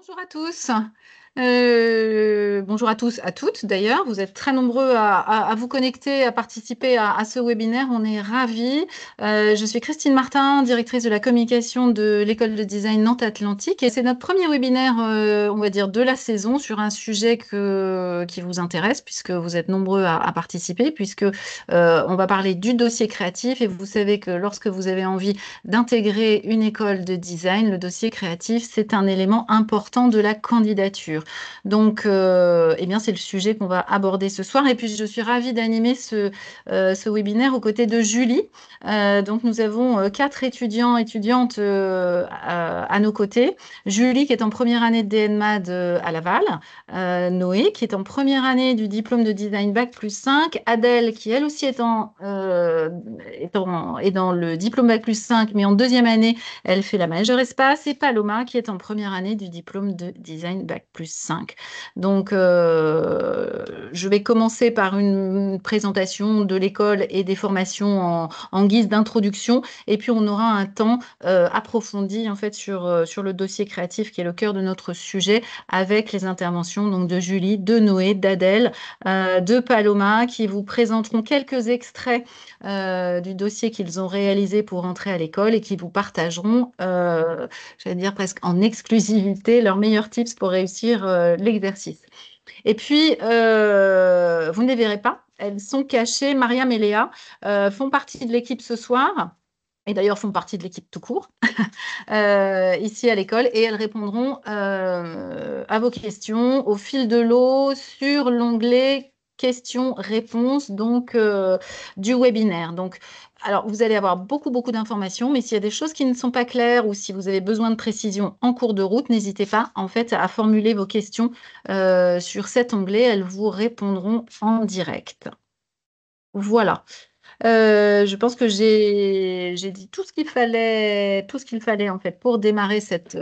Bonjour à tous. Bonjour à tous, à toutes d'ailleurs. Vous êtes très nombreux à vous connecter, à participer à ce webinaire. On est ravis. Je suis Christine Martin, directrice de la communication de l'école de design Nantes Atlantique. Et c'est notre premier webinaire, on va dire, de la saison sur un sujet qui vous intéresse, puisque vous êtes nombreux à participer, puisque on va parler du dossier créatif. Et vous savez que lorsque vous avez envie d'intégrer une école de design, le dossier créatif, c'est un élément important de la candidature. Donc, eh bien, c'est le sujet qu'on va aborder ce soir. Et puis, je suis ravie d'animer ce webinaire aux côtés de Julie. Donc, nous avons quatre étudiants, étudiantes à nos côtés. Julie, qui est en première année de DNMAD à Laval. Noé, qui est en première année du diplôme de design Bac plus 5. Adèle, qui elle aussi est dans le diplôme Bac plus 5, mais en deuxième année, elle fait la majeure espace. Et Paloma, qui est en première année du diplôme de design Bac plus 5. Donc, je vais commencer par une présentation de l'école et des formations en guise d'introduction. Et puis, on aura un temps approfondi en fait sur le dossier créatif qui est le cœur de notre sujet avec les interventions donc, de Julie, de Noé, d'Adèle, de Paloma qui vous présenteront quelques extraits du dossier qu'ils ont réalisé pour entrer à l'école et qui vous partageront, j'allais dire presque en exclusivité, leurs meilleurs tips pour réussir l'exercice. Et puis, vous ne les verrez pas, elles sont cachées. Mariam et Léa font partie de l'équipe ce soir. Et d'ailleurs font partie de l'équipe tout court, ici à l'école, et elles répondront à vos questions au fil de l'eau sur l'onglet questions-réponses donc, du webinaire. Donc, alors, vous allez avoir beaucoup d'informations, mais s'il y a des choses qui ne sont pas claires ou si vous avez besoin de précision en cours de route, n'hésitez pas en fait à formuler vos questions sur cet onglet. Elles vous répondront en direct. Voilà. Je pense que j'ai dit tout ce qu'il fallait en fait pour démarrer cette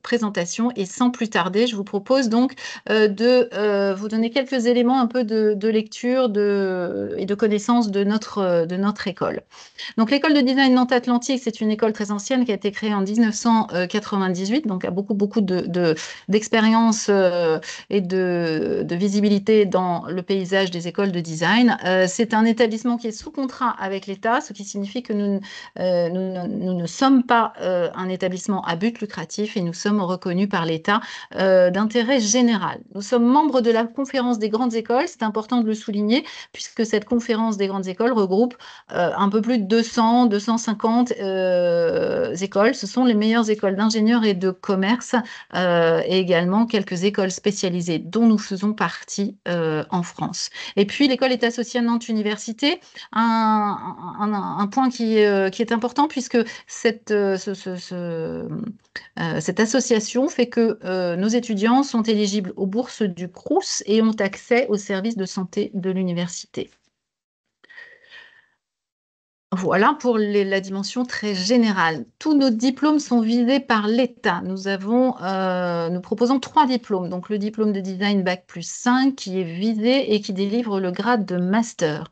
présentation. Et sans plus tarder, je vous propose donc de vous donner quelques éléments un peu de lecture et de connaissance de notre école. Donc, l'école de design Nantes Atlantique, c'est une école très ancienne qui a été créée en 1998, donc a beaucoup d'expérience et de visibilité dans le paysage des écoles de design. C'est un établissement qui est sous contrat avec l'État, ce qui signifie que nous ne sommes pas un établissement à but lucratif et nous sommes reconnus par l'État d'intérêt général. Nous sommes membres de la conférence des grandes écoles, c'est important de le souligner, puisque cette conférence des grandes écoles regroupe un peu plus de 250 écoles. Ce sont les meilleures écoles d'ingénieurs et de commerce et également quelques écoles spécialisées dont nous faisons partie en France. Et puis, l'école est associée à Nantes Université, un point qui est important puisque cette association fait que nos étudiants sont éligibles aux bourses du Crous et ont accès aux services de santé de l'université. Voilà pour la dimension très générale. Tous nos diplômes sont visés par l'État. Nous proposons 3 diplômes. Donc, le diplôme de design Bac plus 5 qui est visé et qui délivre le grade de master.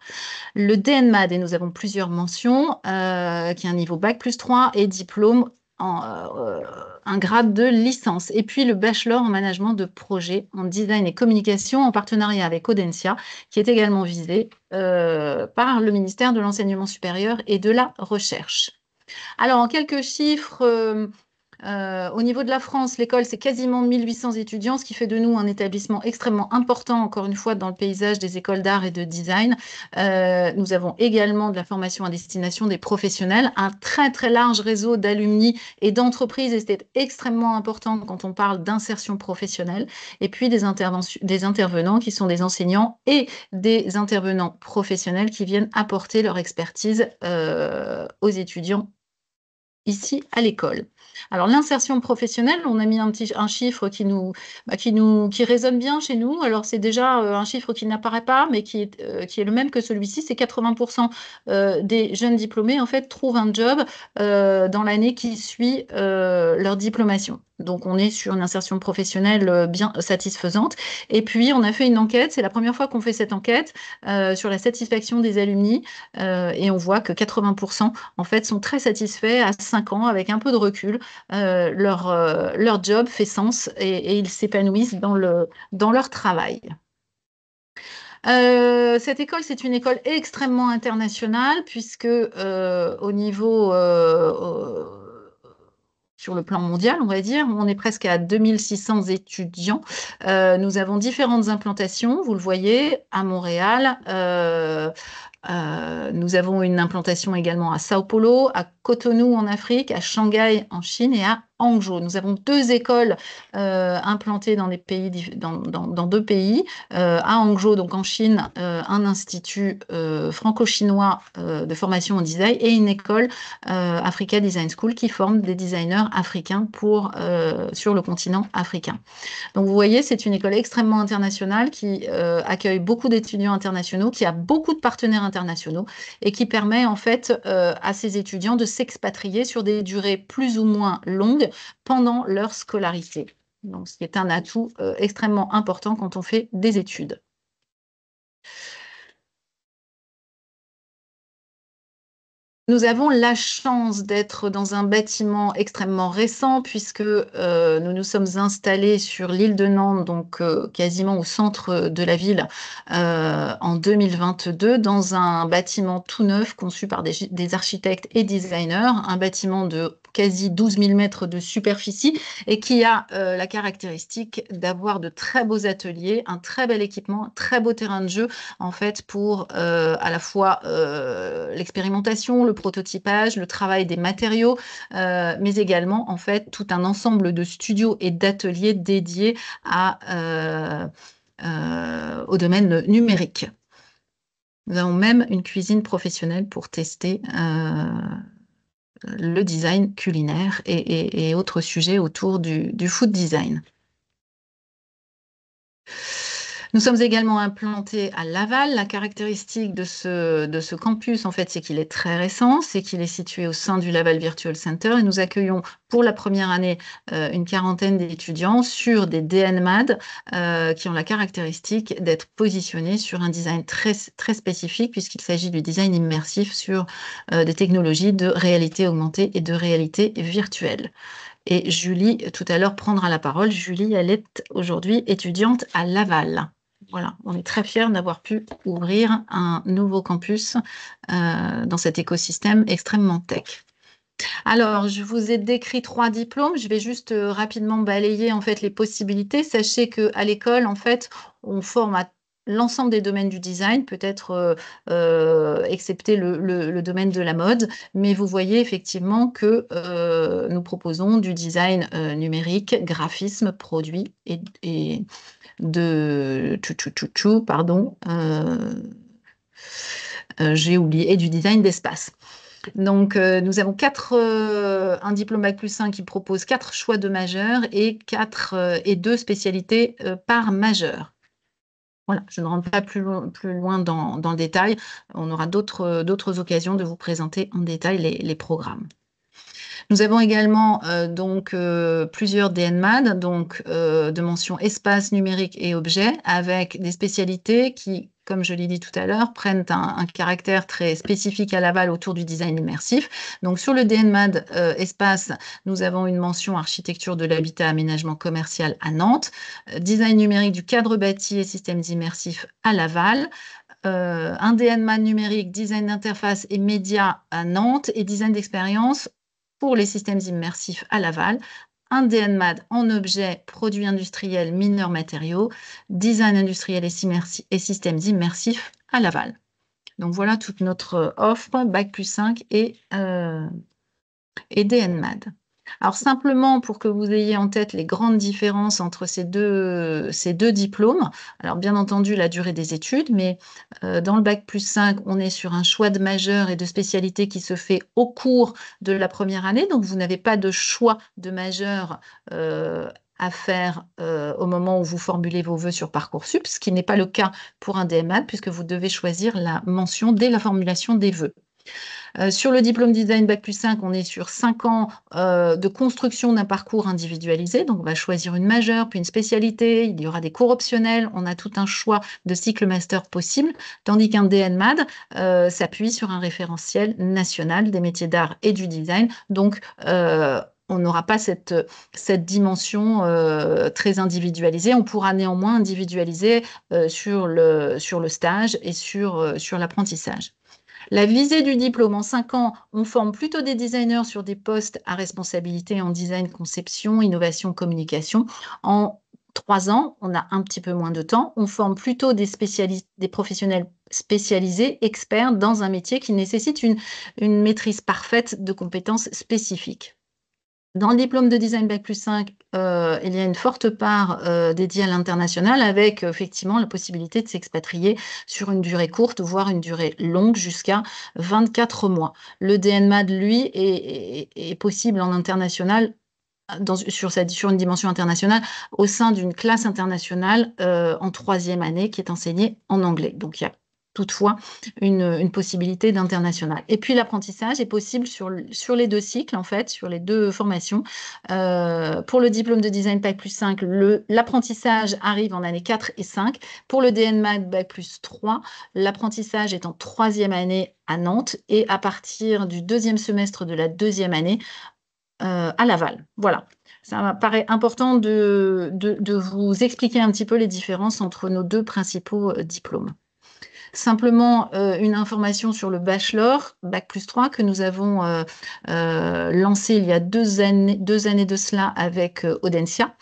Le DNMAD, et nous avons plusieurs mentions, qui est un niveau Bac plus 3 et diplôme un grade de licence. Et puis le bachelor en management de projet en design et communication en partenariat avec Audencia, qui est également visé par le ministère de l'Enseignement supérieur et de la Recherche. Alors, en quelques chiffres, au niveau de la France, l'école, c'est quasiment 1800 étudiants, ce qui fait de nous un établissement extrêmement important, encore une fois, dans le paysage des écoles d'art et de design. Nous avons également de la formation à destination des professionnels, un très large réseau d'alumni et d'entreprises, et c'est extrêmement important quand on parle d'insertion professionnelle. Et puis des intervenants qui sont des enseignants et des intervenants professionnels qui viennent apporter leur expertise aux étudiants ici à l'école. Alors, l'insertion professionnelle, on a mis un chiffre qui résonne bien chez nous. Alors, c'est déjà un chiffre qui n'apparaît pas, mais qui est le même que celui-ci. C'est 80% des jeunes diplômés, en fait, trouvent un job dans l'année qui suit leur diplomation. Donc, on est sur une insertion professionnelle bien satisfaisante. Et puis, on a fait une enquête. C'est la première fois qu'on fait cette enquête sur la satisfaction des alumni. Et on voit que 80% en fait, sont très satisfaits, à 5 ans, avec un peu de recul, leur job fait sens et ils s'épanouissent dans leur travail. Cette école, c'est une école extrêmement internationale puisque au niveau sur le plan mondial, on va dire, on est presque à 2600 étudiants. Nous avons différentes implantations, vous le voyez, à Montréal. Nous avons une implantation également à Sao Paulo, à Cotonou en Afrique, à Shanghai en Chine et à Hangzhou. Nous avons 2 écoles implantées dans, dans 2 pays. À Hangzhou, donc en Chine, un institut franco-chinois de formation au design et une école Africa Design School qui forme des designers africains sur le continent africain. Donc vous voyez, c'est une école extrêmement internationale qui accueille beaucoup d'étudiants internationaux, qui a beaucoup de partenaires internationaux et qui permet en fait à ces étudiants de s'expatrier sur des durées plus ou moins longues pendant leur scolarité. Donc, ce qui est un atout extrêmement important quand on fait des études. Nous avons la chance d'être dans un bâtiment extrêmement récent puisque nous nous sommes installés sur l'île de Nantes, donc quasiment au centre de la ville, en 2022, dans un bâtiment tout neuf conçu par des architectes et designers, un bâtiment de quasi 12 000 mètres de superficie et qui a la caractéristique d'avoir de très beaux ateliers, un très bel équipement, un très beau terrain de jeu en fait pour à la fois l'expérimentation, le prototypage, le travail des matériaux, mais également en fait tout un ensemble de studios et d'ateliers dédiés au domaine numérique. Nous avons même une cuisine professionnelle pour tester le design culinaire et autres sujets autour du food design. Nous sommes également implantés à Laval. La caractéristique de ce campus, en fait, c'est qu'il est très récent, c'est qu'il est situé au sein du Laval Virtual Center et nous accueillons pour la première année une quarantaine d'étudiants sur des DNMAD qui ont la caractéristique d'être positionnés sur un design très, très spécifique puisqu'il s'agit du design immersif sur des technologies de réalité augmentée et de réalité virtuelle. Et Julie, tout à l'heure, prendra la parole. Julie, elle est aujourd'hui étudiante à Laval. Voilà, on est très fiers d'avoir pu ouvrir un nouveau campus dans cet écosystème extrêmement tech. Alors, je vous ai décrit 3 diplômes. Je vais juste rapidement balayer en fait les possibilités. Sachez qu'à l'école, en fait, on forme à l'ensemble des domaines du design, peut-être excepté le domaine de la mode, mais vous voyez effectivement que nous proposons du design numérique, graphisme, produit et de pardon, j'ai oublié, et du design d'espace. Donc, nous avons un diplôme Bac+5 qui propose 4 choix de majeur et 2 spécialités par majeur. Voilà, je ne rentre pas plus loin dans le détail. On aura d'autres occasions de vous présenter en détail les programmes. Nous avons également plusieurs DNMAD, donc de mention espace, numérique et objet, avec des spécialités qui, comme je l'ai dit tout à l'heure, prennent un caractère très spécifique à Laval autour du design immersif. Donc sur le DNMAD espace, nous avons une mention architecture de l'habitat, aménagement commercial à Nantes, design numérique du cadre bâti et systèmes immersifs à Laval, un DNMAD numérique, design d'interface et médias à Nantes et design d'expérience pour les systèmes immersifs à Laval, un DNMAD en objet, produits industriels, mineurs matériaux, design industriel et systèmes immersifs à Laval. Donc voilà toute notre offre, Bac+5 et DNMAD. Alors simplement pour que vous ayez en tête les grandes différences entre ces deux diplômes, alors bien entendu la durée des études, mais dans le Bac+5, on est sur un choix de majeur et de spécialité qui se fait au cours de la première année, donc vous n'avez pas de choix de majeur à faire au moment où vous formulez vos vœux sur Parcoursup, ce qui n'est pas le cas pour un DMAD puisque vous devez choisir la mention dès la formulation des vœux. Sur le diplôme design Bac+5, on est sur 5 ans de construction d'un parcours individualisé. Donc, on va choisir une majeure, puis une spécialité. Il y aura des cours optionnels. On a tout un choix de cycle master possible. Tandis qu'un DNMAD s'appuie sur un référentiel national des métiers d'art et du design. Donc, on n'aura pas cette dimension très individualisée. On pourra néanmoins individualiser sur le stage et sur l'apprentissage. La visée du diplôme, en 5 ans, on forme plutôt des designers sur des postes à responsabilité en design, conception, innovation, communication. En 3 ans, on a un petit peu moins de temps. On forme plutôt des professionnels spécialisés, experts dans un métier qui nécessite une maîtrise parfaite de compétences spécifiques. Dans le diplôme de design Bac+5, il y a une forte part dédiée à l'international avec effectivement la possibilité de s'expatrier sur une durée courte, voire une durée longue jusqu'à 24 mois. Le DNMAD, lui, est possible en international sur une dimension internationale au sein d'une classe internationale en 3e année qui est enseignée en anglais. Donc, il y a toutefois une possibilité d'international. Et puis, l'apprentissage est possible sur les 2 cycles, en fait, sur les 2 formations. Pour le diplôme de design Bac+5, l'apprentissage arrive en année 4 et 5. Pour le DNMAD Bac+3, l'apprentissage est en 3e année à Nantes et à partir du 2e semestre de la 2e année à Laval. Voilà. Ça me paraît important de vous expliquer un petit peu les différences entre nos 2 principaux diplômes. Simplement, une information sur le bachelor, Bac+3, que nous avons lancé il y a 2 années de cela avec Audencia.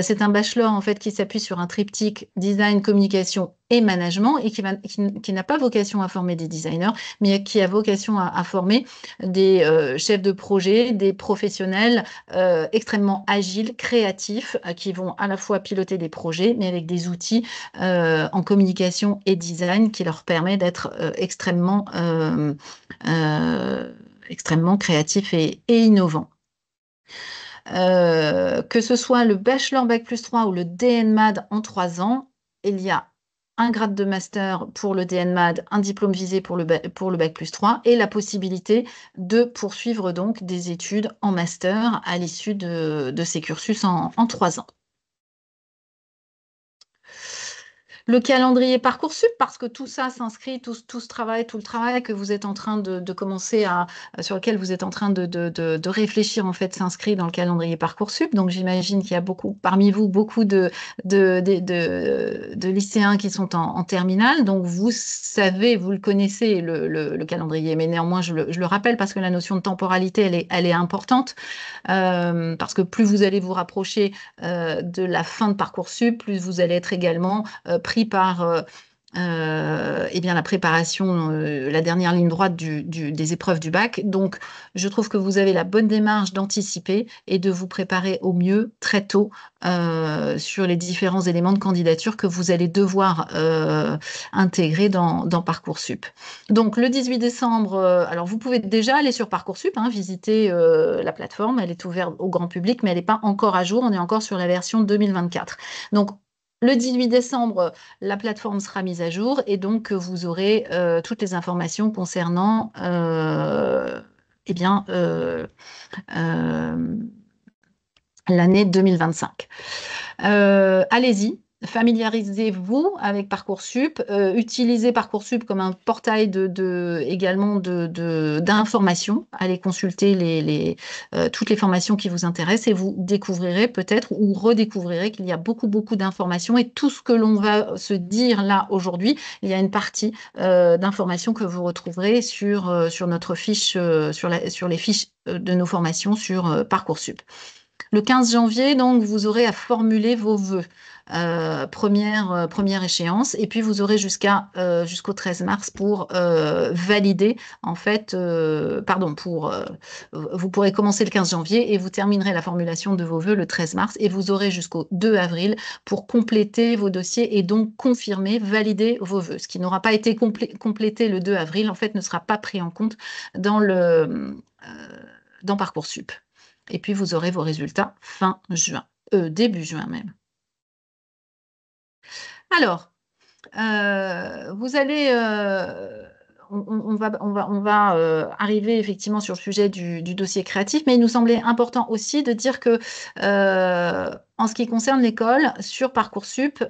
C'est un bachelor en fait qui s'appuie sur un triptyque design, communication et management et qui n'a pas vocation à former des designers, mais qui a vocation à former des chefs de projet, des professionnels extrêmement agiles, créatifs, qui vont à la fois piloter des projets, mais avec des outils en communication et design qui leur permet d'être extrêmement créatifs et innovants. Que ce soit le bachelor Bac+3 ou le DNMAD en 3 ans, il y a un grade de master pour le DNMAD, un diplôme visé pour le Bac+3 et la possibilité de poursuivre donc des études en master à l'issue de ces cursus en 3 ans. Le calendrier Parcoursup, parce que tout ça s'inscrit, tout ce travail, tout le travail que vous êtes en train de commencer sur lequel vous êtes en train de réfléchir, en fait, s'inscrit dans le calendrier Parcoursup. Donc, j'imagine qu'il y a parmi vous, beaucoup de lycéens qui sont en terminale. Donc, vous savez, vous le connaissez, le calendrier. Mais néanmoins, je le rappelle parce que la notion de temporalité, elle est importante. Parce que plus vous allez vous rapprocher de la fin de Parcoursup, plus vous allez être également pris par eh bien, la préparation, la dernière ligne droite des épreuves du bac. Donc, je trouve que vous avez la bonne démarche d'anticiper et de vous préparer au mieux très tôt sur les différents éléments de candidature que vous allez devoir intégrer dans Parcoursup. Donc, le 18 décembre, alors vous pouvez déjà aller sur Parcoursup, visiter la plateforme. Elle est ouverte au grand public, mais elle n'est pas encore à jour. On est encore sur la version 2024. Donc, le 18 décembre, la plateforme sera mise à jour et donc vous aurez toutes les informations concernant eh bien, l'année 2025. Allez-y, familiarisez-vous avec Parcoursup, utilisez Parcoursup comme un portail également d'informations. Allez consulter toutes les formations qui vous intéressent et vous découvrirez peut-être ou redécouvrirez qu'il y a beaucoup, beaucoup d'informations et tout ce que l'on va se dire là aujourd'hui, il y a une partie d'informations que vous retrouverez sur notre fiche, sur les fiches de nos formations sur Parcoursup. Le 15 janvier, donc, vous aurez à formuler vos vœux. Première échéance. Et puis, vous aurez jusqu'au 13 mars pour valider, en fait, vous pourrez commencer le 15 janvier et vous terminerez la formulation de vos vœux le 13 mars. Et vous aurez jusqu'au 2 avril pour compléter vos dossiers et donc confirmer, valider vos vœux. Ce qui n'aura pas été complété le 2 avril, en fait, ne sera pas pris en compte dans Parcoursup. Et puis, vous aurez vos résultats fin juin, début juin même. Alors, on va arriver effectivement sur le sujet du dossier créatif, mais il nous semblait important aussi de dire que en ce qui concerne l'école, sur Parcoursup,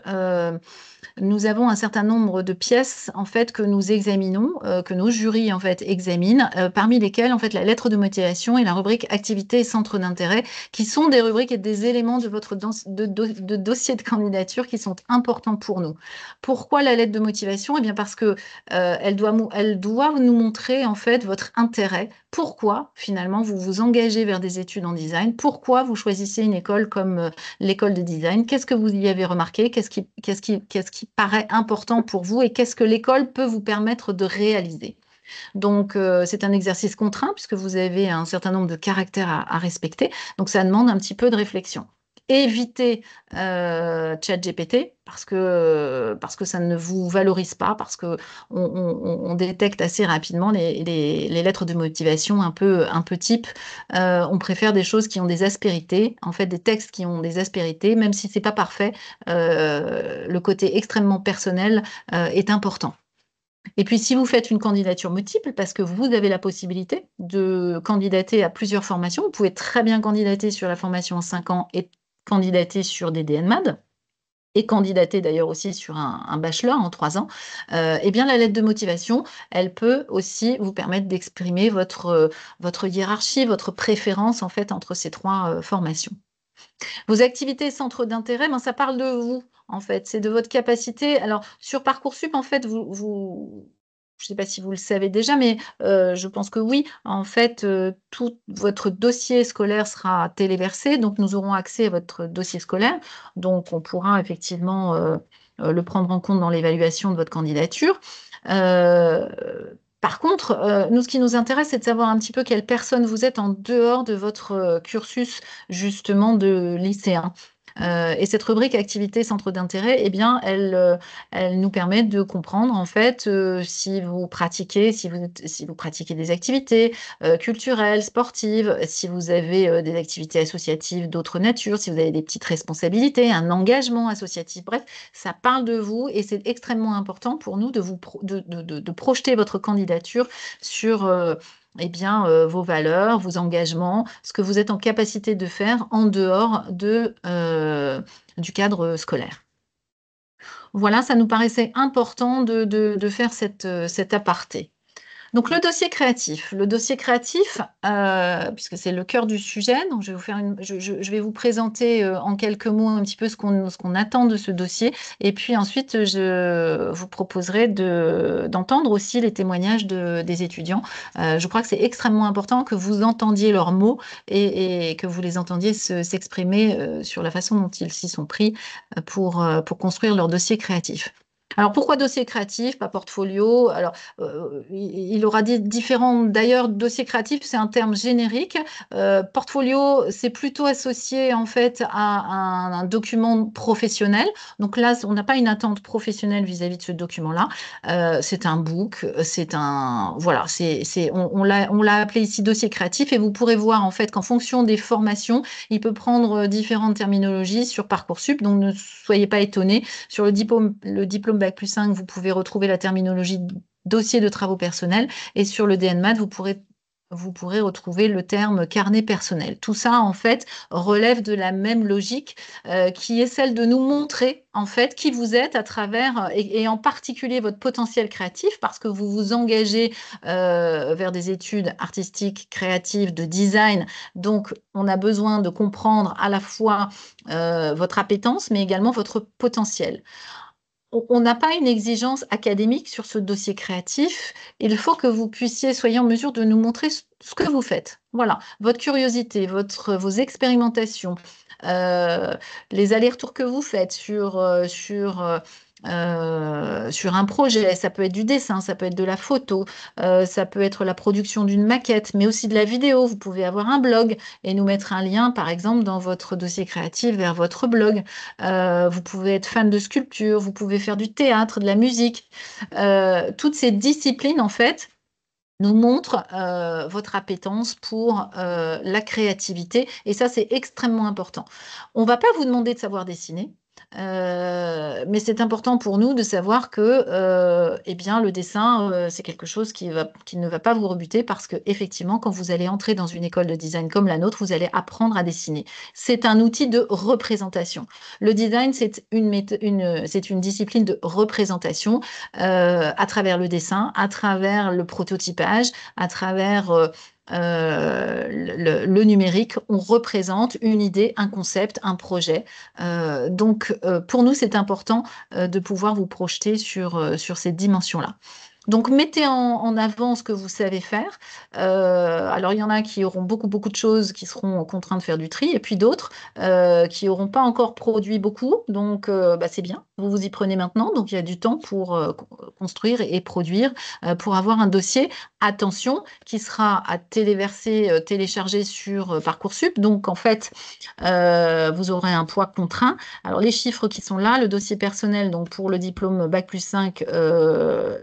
nous avons un certain nombre de pièces en fait que nous examinons, que nos jurys en fait examinent, parmi lesquelles en fait la lettre de motivation et la rubrique activité et centre d'intérêt, qui sont des rubriques et des éléments de votre de dossier de candidature qui sont importants pour nous. Pourquoi la lettre de motivation? Eh bien parce que elle doit nous montrer en fait votre intérêt. Pourquoi finalement vous vous engagez vers des études en design? Pourquoi vous choisissez une école comme l'école de design? Qu'est-ce que vous y avez remarqué? Qu'est-ce qui paraît important pour vous et qu'est-ce que l'école peut vous permettre de réaliser? Donc, c'est un exercice contraint puisque vous avez un certain nombre de caractères à respecter. Donc, ça demande un petit peu de réflexion. Évitez ChatGPT parce que ça ne vous valorise pas, parce qu'on on détecte assez rapidement les lettres de motivation un peu type. On préfère des choses qui ont des aspérités, en fait des textes qui ont des aspérités, même si ce n'est pas parfait, le côté extrêmement personnel est important. Et puis, si vous faites une candidature multiple, parce que vous avez la possibilité de candidater à plusieurs formations, vous pouvez très bien candidater sur la formation en 5 ans et candidater sur des DNMAD et candidater d'ailleurs aussi sur un bachelor en 3 ans, eh bien la lettre de motivation, elle peut aussi vous permettre d'exprimer votre hiérarchie, votre préférence en fait entre ces 3 formations. Vos activités centres d'intérêt, ben, ça parle de vous, en fait. C'est de votre capacité. Alors, sur Parcoursup, en fait, je ne sais pas si vous le savez déjà, mais je pense que oui. En fait, tout votre dossier scolaire sera téléversé, donc nous aurons accès à votre dossier scolaire. Donc, on pourra effectivement le prendre en compte dans l'évaluation de votre candidature. Euh, Par contre, nous, ce qui nous intéresse, c'est de savoir un petit peu quelle personne vous êtes en dehors de votre cursus justement de lycéen. Et cette rubrique activité centre d'intérêt, eh bien, elle nous permet de comprendre en fait si vous pratiquez, si vous pratiquez des activités culturelles, sportives, si vous avez des activités associatives d'autres natures, si vous avez des petites responsabilités, un engagement associatif. Bref, ça parle de vous et c'est extrêmement important pour nous de projeter votre candidature sur eh bien, vos valeurs, vos engagements, ce que vous êtes en capacité de faire en dehors du cadre scolaire. Voilà, ça nous paraissait important de faire cet aparté. Donc le dossier créatif, puisque c'est le cœur du sujet, donc je vais vous faire je vais vous présenter en quelques mots un petit peu ce qu'on attend de ce dossier, et puis ensuite je vous proposerai d'entendre aussi les témoignages des étudiants. Je crois que c'est extrêmement important que vous entendiez leurs mots et que vous les entendiez s'exprimer sur la façon dont ils s'y sont pris pour construire leur dossier créatif. Alors pourquoi dossier créatif, pas portfolio? Alors il aura dit différents, d'ailleurs, dossier créatif, c'est un terme générique. Portfolio, c'est plutôt associé en fait à un document professionnel. Donc là, on n'a pas une attente professionnelle vis-à-vis de ce document-là. C'est un book, voilà, on l'a appelé ici dossier créatif et vous pourrez voir en fait qu'en fonction des formations, il peut prendre différentes terminologies sur Parcoursup. Donc ne soyez pas étonnés. Sur le diplôme Bac+5, vous pouvez retrouver la terminologie dossier de travaux personnels et sur le DNMAT, vous pourrez retrouver le terme carnet personnel. Tout ça, en fait, relève de la même logique qui est celle de nous montrer, en fait, qui vous êtes à travers, et en particulier votre potentiel créatif, parce que vous vous engagez vers des études artistiques, créatives, de design. Donc, on a besoin de comprendre à la fois votre appétence, mais également votre potentiel. On n'a pas une exigence académique sur ce dossier créatif. Il faut que vous soyez en mesure de nous montrer ce que vous faites. Voilà, votre curiosité, vos expérimentations, euh, les allers-retours que vous faites sur un projet. Ça peut être du dessin, ça peut être de la photo, ça peut être la production d'une maquette, mais aussi de la vidéo. Vous pouvez avoir un blog et nous mettre un lien, par exemple, dans votre dossier créatif vers votre blog. Vous pouvez être fan de sculpture, vous pouvez faire du théâtre, de la musique. Toutes ces disciplines, en fait, nous montrent votre appétence pour la créativité. Et ça, c'est extrêmement important. On ne va pas vous demander de savoir dessiner. Mais c'est important pour nous de savoir que eh bien, le dessin, c'est quelque chose qui ne va pas vous rebuter parce que effectivement, quand vous allez entrer dans une école de design comme la nôtre, vous allez apprendre à dessiner. C'est un outil de représentation. Le design, c'est une discipline de représentation à travers le dessin, à travers le prototypage, à travers le numérique. On représente une idée, un concept, un projet. Pour nous, c'est important de pouvoir vous projeter sur cette dimension-là. Donc, mettez en avant ce que vous savez faire. Alors, il y en a qui auront beaucoup, beaucoup de choses qui seront contraints de faire du tri, et puis d'autres qui n'auront pas encore produit beaucoup. Donc, bah, c'est bien. Vous vous y prenez maintenant. Donc, il y a du temps pour construire et produire, pour avoir un dossier, attention, qui sera à téléverser, télécharger sur Parcoursup. Donc, en fait, vous aurez un poids contraint. Alors, les chiffres qui sont là, le dossier personnel, donc pour le diplôme Bac+5,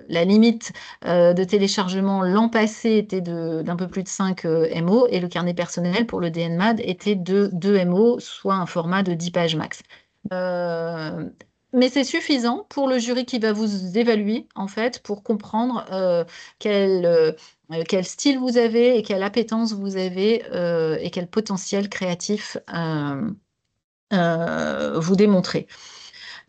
la limite de téléchargement l'an passé était d'un peu plus de 5 MO et le carnet personnel pour le DNMAD était de 2 MO, soit un format de 10 pages max. Euh, mais c'est suffisant pour le jury qui va vous évaluer, en fait, pour comprendre quel style vous avez et quelle appétence vous avez et quel potentiel créatif vous démontrez.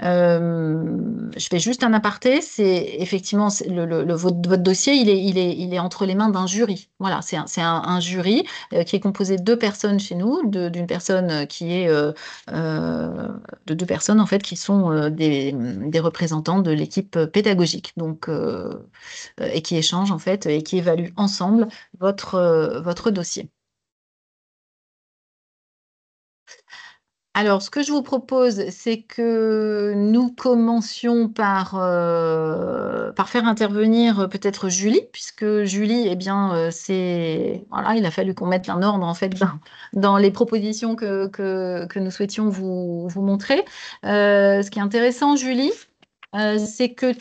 Je fais juste un aparté, c'est effectivement votre dossier, il est entre les mains d'un jury. Voilà, c'est un jury qui est composé de deux personnes chez nous, d'une personne qui est euh, de deux personnes en fait qui sont des représentants de l'équipe pédagogique, donc et qui échangent en fait et qui évaluent ensemble votre dossier. Alors, ce que je vous propose, c'est que nous commencions par faire intervenir peut-être Julie, puisque Julie, eh bien, voilà, il a fallu qu'on mette un ordre en fait dans les propositions que nous souhaitions vous montrer. Ce qui est intéressant, Julie, c'est que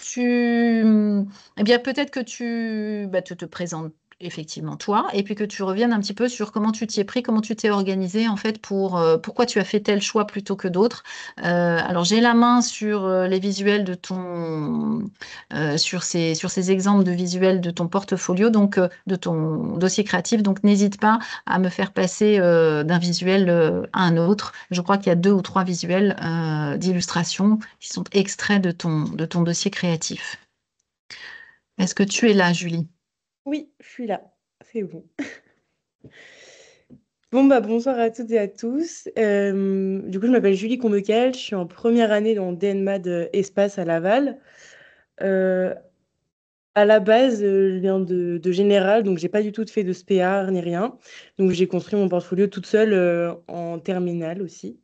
eh bien, peut-être que tu te présentes effectivement toi, et puis que tu reviennes un petit peu sur comment tu t'y es pris, comment tu t'es organisé en fait pourquoi tu as fait tel choix plutôt que d'autres. Alors j'ai la main sur les visuels de sur ces exemples de visuels de ton portfolio, donc de ton dossier créatif, donc n'hésite pas à me faire passer d'un visuel à un autre. Je crois qu'il y a 2 ou 3 visuels d'illustration qui sont extraits de ton dossier créatif. Est-ce que tu es là, Julie? Oui, je suis là. C'est bon. Bon, bah, bonsoir à toutes et à tous. Du coup, je m'appelle Julie Combequel. Je suis en première année dans DNMAD Espace à Laval. Euh, à la base, je viens de Général, donc j'ai pas du tout fait de spéar ni rien. Donc j'ai construit mon portfolio toute seule en terminale aussi.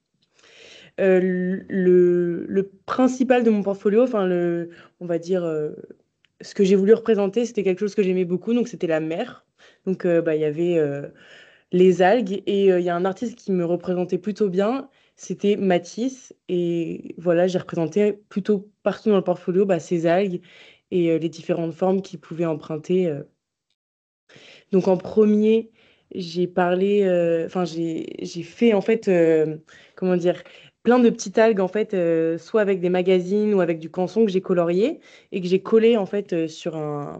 Le principal de mon portfolio, enfin on va dire ce que j'ai voulu représenter, c'était quelque chose que j'aimais beaucoup, donc c'était la mer. Donc bah, il y avait les algues et il y a un artiste qui me représentait plutôt bien, c'était Matisse. Et voilà, j'ai représenté plutôt partout dans le portfolio bah, ces algues et les différentes formes qu'il pouvait emprunter. Donc en premier, j'ai parlé, enfin j'ai fait en fait, comment dire, plein de petites algues en fait, soit avec des magazines ou avec du canson que j'ai colorié et que j'ai collé en fait sur un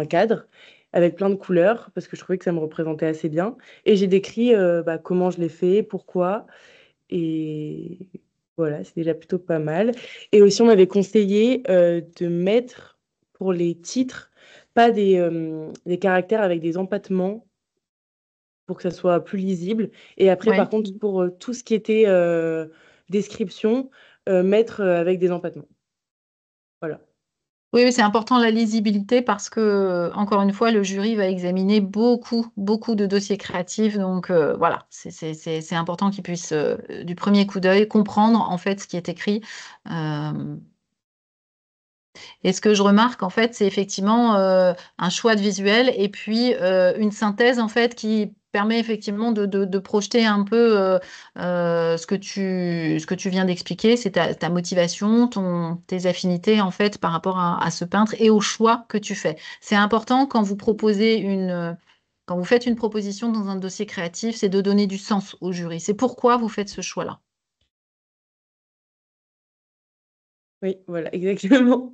cadre avec plein de couleurs parce que je trouvais que ça me représentait assez bien. Et j'ai décrit bah, comment je l'ai fait, pourquoi. Et voilà, c'est déjà plutôt pas mal. Et aussi, on m'avait conseillé de mettre pour les titres pas des caractères avec des empattements pour que ça soit plus lisible. Et après, par Oui. contre, pour tout ce qui était description, mettre avec des empattements. Voilà. Oui, oui, c'est important la lisibilité parce que, encore une fois, le jury va examiner beaucoup, beaucoup de dossiers créatifs. Donc, voilà, c'est important qu'ils puissent, du premier coup d'œil, comprendre en fait ce qui est écrit. Euh, Et ce que je remarque, en fait, c'est effectivement un choix de visuel et puis une synthèse, en fait, qui permet effectivement de projeter un peu ce que tu viens d'expliquer, c'est ta motivation, tes affinités, en fait, par rapport à ce peintre et au choix que tu fais. C'est important quand vous proposez quand vous faites une proposition dans un dossier créatif, c'est de donner du sens au jury. C'est pourquoi vous faites ce choix-là. Oui, voilà, exactement.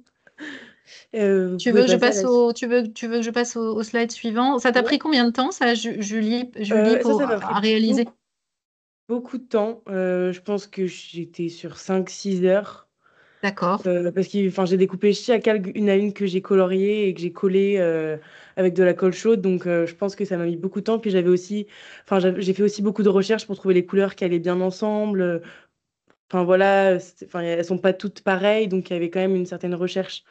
Vous Tu pouvez veux que je passer à passe la suite. tu veux que je passe au slide suivant? Ça t'a pris Ouais. combien de temps, ça, Julie, Ça, ça m'a à pris réaliser? beaucoup de temps. Je pense que j'étais sur 5 6 heures. D'accord. Parce que enfin, j'ai découpé chaque algue une à une que j'ai coloriée et que j'ai collée avec de la colle chaude. Donc, je pense que ça m'a mis beaucoup de temps. Puis, j'ai fait aussi beaucoup de recherches pour trouver les couleurs qui allaient bien ensemble. Enfin, voilà, enfin, elles sont pas toutes pareilles. Donc, il y avait quand même une certaine recherche.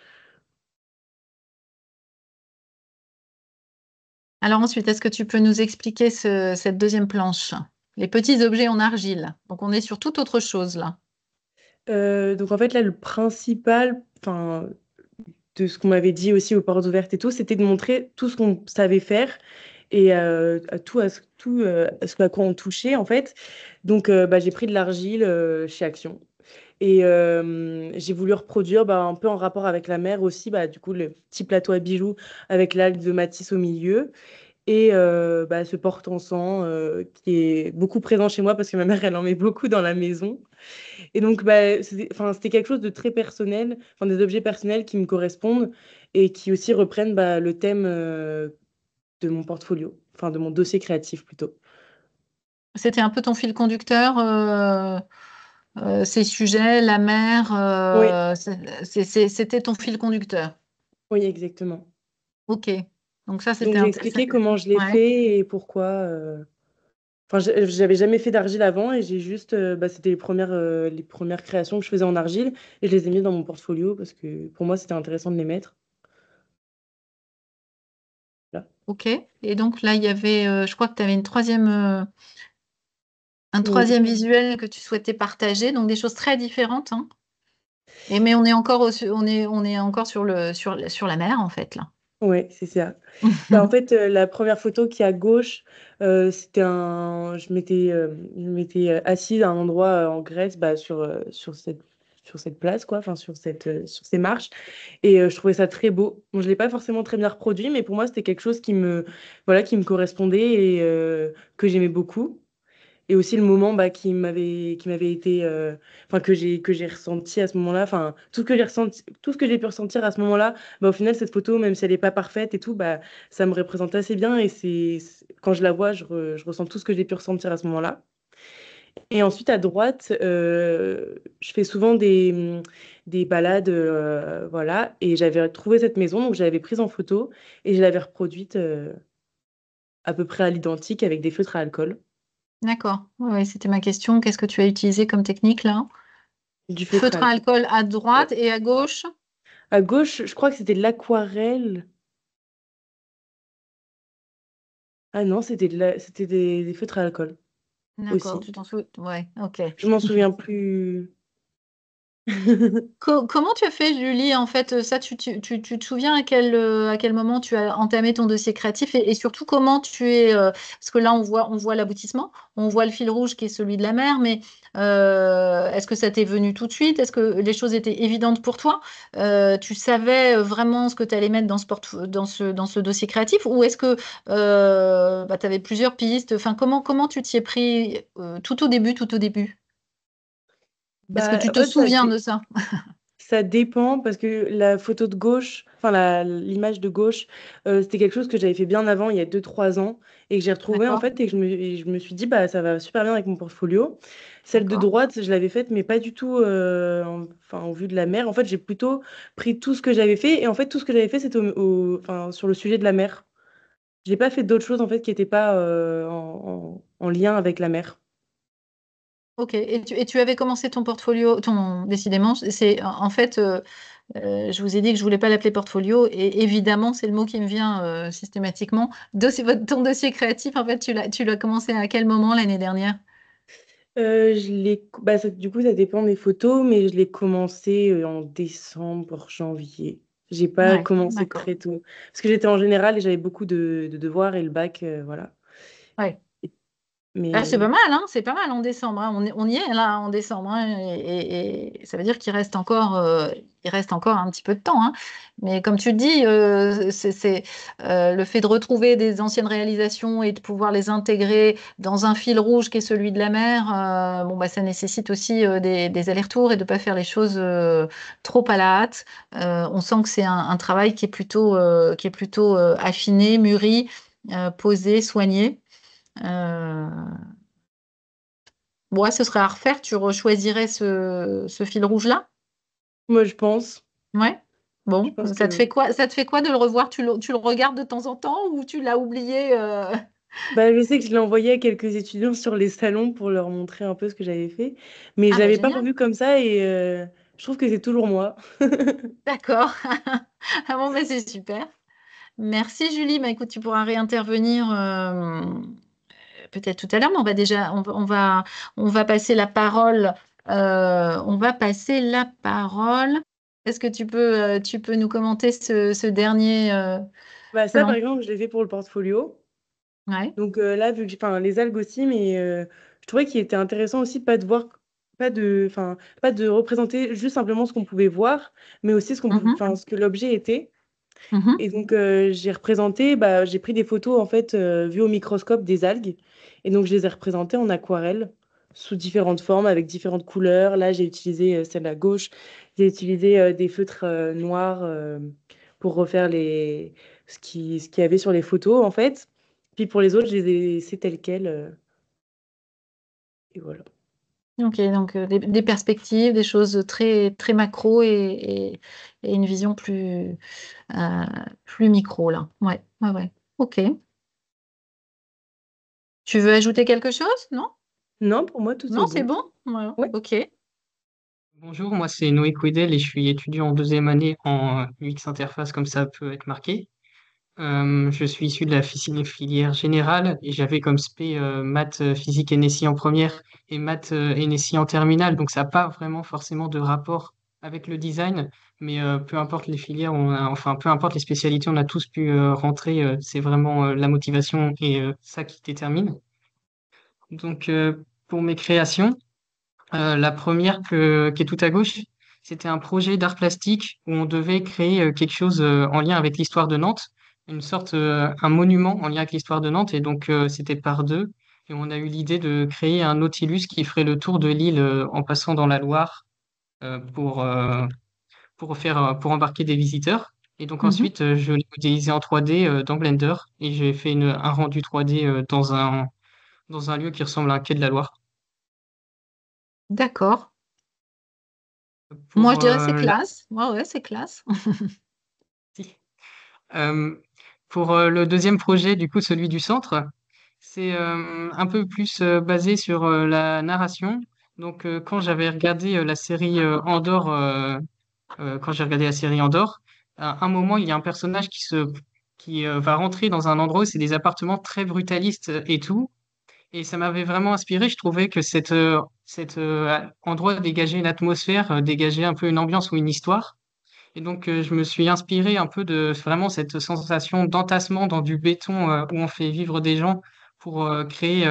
Alors ensuite, est-ce que tu peux nous expliquer cette deuxième planche? Les petits objets en argile. Donc on est sur toute autre chose là. Donc, en fait, là, le principal, enfin, de ce qu'on m'avait dit aussi aux portes ouvertes et tout, c'était de montrer tout ce qu'on savait faire et à ce à quoi on touchait en fait. Donc j'ai pris de l'argile chez Action et j'ai voulu reproduire un peu en rapport avec la mer aussi, du coup le petit plateau à bijoux avec l'algue de Matisse au milieu et ce porte-encens qui est beaucoup présent chez moi parce que ma mère elle en met beaucoup dans la maison. Et donc, c'était quelque chose de très personnel, enfin, des objets personnels qui me correspondent et qui aussi reprennent le thème de mon portfolio, enfin de mon dossier créatif plutôt. C'était un peu ton fil conducteur, ces sujets, la mer, Oui, c'était ton fil conducteur. oui, exactement. Ok. Donc ça, Donc, c'était j'ai intéressant. expliqué comment je l'ai Ouais. fait et pourquoi. Enfin, j'avais jamais fait d'argile avant et j'ai juste, c'était les premières créations que je faisais en argile et je les ai mis dans mon portfolio parce que pour moi, c'était intéressant de les mettre. Voilà. Ok. Et donc là, il y avait, je crois que tu avais un Oui. troisième visuel que tu souhaitais partager. Donc des choses très différentes, hein. Mais on est encore on est encore sur la mer en fait là. Ouais, c'est ça. En fait, la première photo qui est à gauche, je m'étais assise à un endroit en Grèce, sur cette place, quoi, enfin sur ces marches, et je trouvais ça très beau. Bon, je l'ai pas forcément très bien reproduit, mais pour moi, c'était quelque chose voilà, qui me correspondait et que j'aimais beaucoup. Et aussi le moment qui m'avait été enfin que j'ai ressenti à ce moment-là, enfin tout ce que j'ai ressenti, tout ce que j'ai pu ressentir à ce moment-là, au final cette photo même si elle n'est pas parfaite et tout, ça me représente assez bien et quand je la vois je ressens tout ce que j'ai pu ressentir à ce moment-là. Et ensuite à droite je fais souvent des balades voilà, et j'avais trouvé cette maison donc je l'avais prise en photo et je l'avais reproduite à peu près à l'identique avec des feutres à alcool. D'accord. Ouais, ouais, c'était ma question. Qu'est-ce que tu as utilisé comme technique là? Du feutre à Feutre à alcool. alcool à droite et à gauche? À gauche, je crois que c'était de l'aquarelle. Ah non, c'était des feutres à alcool D'accord, aussi. tu t'en souviens? Ouais, ok. Je m'en souviens plus. Comment tu as fait, Julie? En fait, ça, tu te souviens à quel moment tu as entamé ton dossier créatif et surtout comment tu es. Parce que là, on voit l'aboutissement, on voit le fil rouge qui est celui de la mer, mais est-ce que ça t'est venu tout de suite? Est-ce que les choses étaient évidentes pour toi? Tu savais vraiment ce que tu allais mettre dans dans ce dossier créatif ou est-ce que tu avais plusieurs pistes? Enfin, comment tu t'y es pris tout au début, tout au début? Est-ce que tu En te fait, souviens de ça? ça dépend parce que la photo de gauche, enfin l'image de gauche, c'était quelque chose que j'avais fait bien avant, il y a 2 3 ans, et que j'ai retrouvé en D'accord, fait, et je me suis dit, ça va super bien avec mon portfolio. Celle de d'accord. droite, je l'avais faite, mais pas du tout en vue de la mer. En fait, j'ai plutôt pris tout ce que j'avais fait, et en fait, tout ce que j'avais fait, c'était enfin, sur le sujet de la mer. J'ai pas fait d'autres choses en fait qui n'étaient pas en lien avec la mer. Ok. Et tu avais commencé ton portfolio, décidément, c'est en fait, je vous ai dit que je voulais pas l'appeler portfolio, et évidemment, c'est le mot qui me vient systématiquement. Ton dossier créatif, en fait, tu l'as commencé à quel moment l'année dernière? Du coup, ça dépend des photos, mais je l'ai commencé en décembre, janvier. J'ai pas Ouais, commencé d'accord. très tôt. Parce que j'étais en général et j'avais beaucoup de devoirs et le bac, voilà. Ouais. Ah, c'est pas Mais mal, hein, c'est pas mal en décembre, hein. On y est là en décembre, hein, et ça veut dire il reste encore un petit peu de temps, hein. Mais comme tu le dis, le fait de retrouver des anciennes réalisations et de pouvoir les intégrer dans un fil rouge qui est celui de la mer, bon, bah, ça nécessite aussi des allers-retours et de ne pas faire les choses trop à la hâte. On sent que c'est un travail qui est plutôt affiné, mûri, posé, soigné. Euh, Ouais, ce serait à refaire. Tu choisirais ce fil rouge-là? moi, je pense. Ouais. Je Bon, pense ça te que fait quoi? Ça te fait quoi de le revoir? Tu le regardes de temps en temps ou tu l'as oublié bah, je sais que je l'ai envoyé à quelques étudiants sur les salons pour leur montrer un peu ce que j'avais fait, mais je Ah bah l'avais pas génial. revu comme ça et je trouve que c'est toujours moi. D'accord. Ah bon, bah, c'est super. Merci Julie. Bah, écoute, tu pourras réintervenir peut-être tout à l'heure, mais on va passer la parole. On va passer la parole. Est-ce que tu peux nous commenter ce dernier Bah, ça, par plan? exemple, je l'ai fait pour le portfolio. Ouais. Donc là, vu que enfin, les algues aussi, mais je trouvais qu'il était intéressant aussi de pas de voir, enfin, pas de représenter juste simplement ce qu'on pouvait voir, mais aussi Mhm, enfin, ce que l'objet était. mhm, Et donc j'ai représenté, bah, j'ai pris des photos en fait vues au microscope des algues, et donc je les ai représentées en aquarelle sous différentes formes avec différentes couleurs. Là, j'ai utilisé celle à gauche, j'ai utilisé des feutres noirs pour refaire ce qu'il y avait sur les photos en fait. Puis pour les autres, je les ai laissés tels quels. Et voilà. Ok, donc des perspectives, des choses très, très macro et une vision euh, plus micro là. Ouais, ouais, ouais. Ok. Tu veux ajouter quelque chose? Non? Non, pour moi, tout est Non, c'est bon. bon? Ouais. Ouais. Ok. Bonjour, moi c'est Noé Quidel et je suis étudiant en deuxième année en UX interface, comme ça peut être marqué. Je suis issu de la filière générale et j'avais comme spé maths, physique et NSI en première et maths et NSI en terminale, donc ça n'a pas vraiment forcément de rapport avec le design, mais peu importe les filières, enfin peu importe les spécialités, on a tous pu rentrer, c'est vraiment la motivation et ça qui détermine. Donc pour mes créations, la première qui est tout à gauche, c'était un projet d'art plastique où on devait créer quelque chose en lien avec l'histoire de Nantes, une sorte, un monument en lien avec l'histoire de Nantes. Et donc, c'était par deux. Et on a eu l'idée de créer un Nautilus qui ferait le tour de l'île en passant dans la Loire euh, pour, euh, pour embarquer des visiteurs. Et donc Mhm. ensuite, je l'ai modélisé en 3D dans Blender et j'ai fait un rendu 3D dans un lieu qui ressemble à un quai de la Loire. D'accord. Moi, je Pour dirais c'est classe. Ouais, ouais, c'est classe. Euh, pour le deuxième projet, du coup, celui du centre, c'est un peu plus basé sur la narration. Donc, quand j'avais regardé la série Andorre, quand j'ai regardé la série Andorre, à un moment, il y a un personnage qui va rentrer dans un endroit où c'est des appartements très brutalistes et tout. Et ça m'avait vraiment inspiré. Je trouvais que cet endroit dégageait une atmosphère, dégageait un peu une ambiance ou une histoire. Et donc, je me suis inspiré un peu de vraiment cette sensation d'entassement dans du béton où on fait vivre des gens pour créer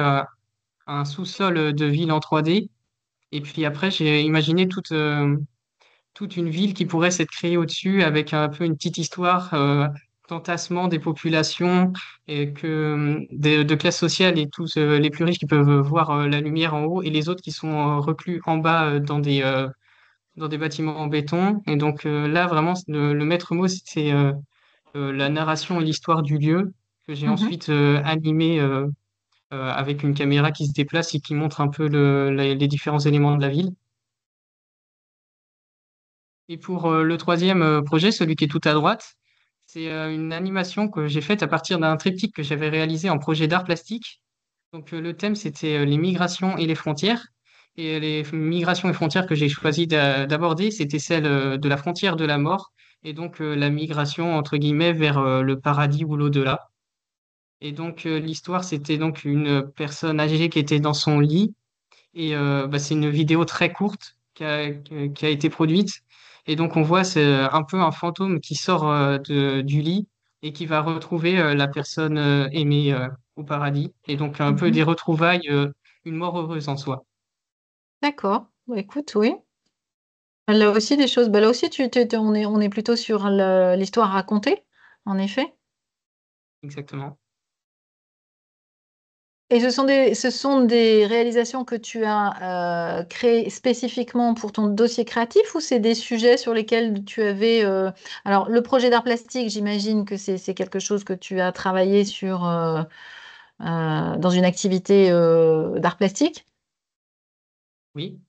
un sous-sol de ville en 3D. Et puis après, j'ai imaginé toute une ville qui pourrait s'être créée au-dessus avec un peu une petite histoire d'entassement des populations et de classe sociale et tous les plus riches qui peuvent voir la lumière en haut et les autres qui sont reclus en bas dans des bâtiments en béton. Et donc là, vraiment, le maître mot, c'est la narration et l'histoire du lieu que j'ai Mhm. ensuite animé avec une caméra qui se déplace et qui montre un peu les différents éléments de la ville. Et pour le troisième projet, celui qui est tout à droite, c'est une animation que j'ai faite à partir d'un triptyque que j'avais réalisé en projet d'art plastique. Donc le thème, c'était les migrations et les frontières. Et les migrations et frontières que j'ai choisi d'aborder, c'était celle de la frontière de la mort, et donc la migration, entre guillemets, vers le paradis ou l'au-delà. Et donc l'histoire, c'était donc une personne âgée qui était dans son lit, et bah, c'est une vidéo très courte qui a été produite. Et donc on voit c'est un peu un fantôme qui sort du lit et qui va retrouver la personne aimée au paradis. Et donc un peu Mhm. des retrouvailles, une mort heureuse en soi. D'accord. Bah, écoute, oui. Là aussi, des choses. Bah, là aussi, on est plutôt sur l'histoire racontée, en effet. Exactement. Et ce sont des réalisations que tu as créées spécifiquement pour ton dossier créatif ou c'est des sujets sur lesquels tu avais... Alors, le projet d'art plastique, j'imagine que c'est quelque chose que tu as travaillé sur, dans une activité d'art plastique. Oui.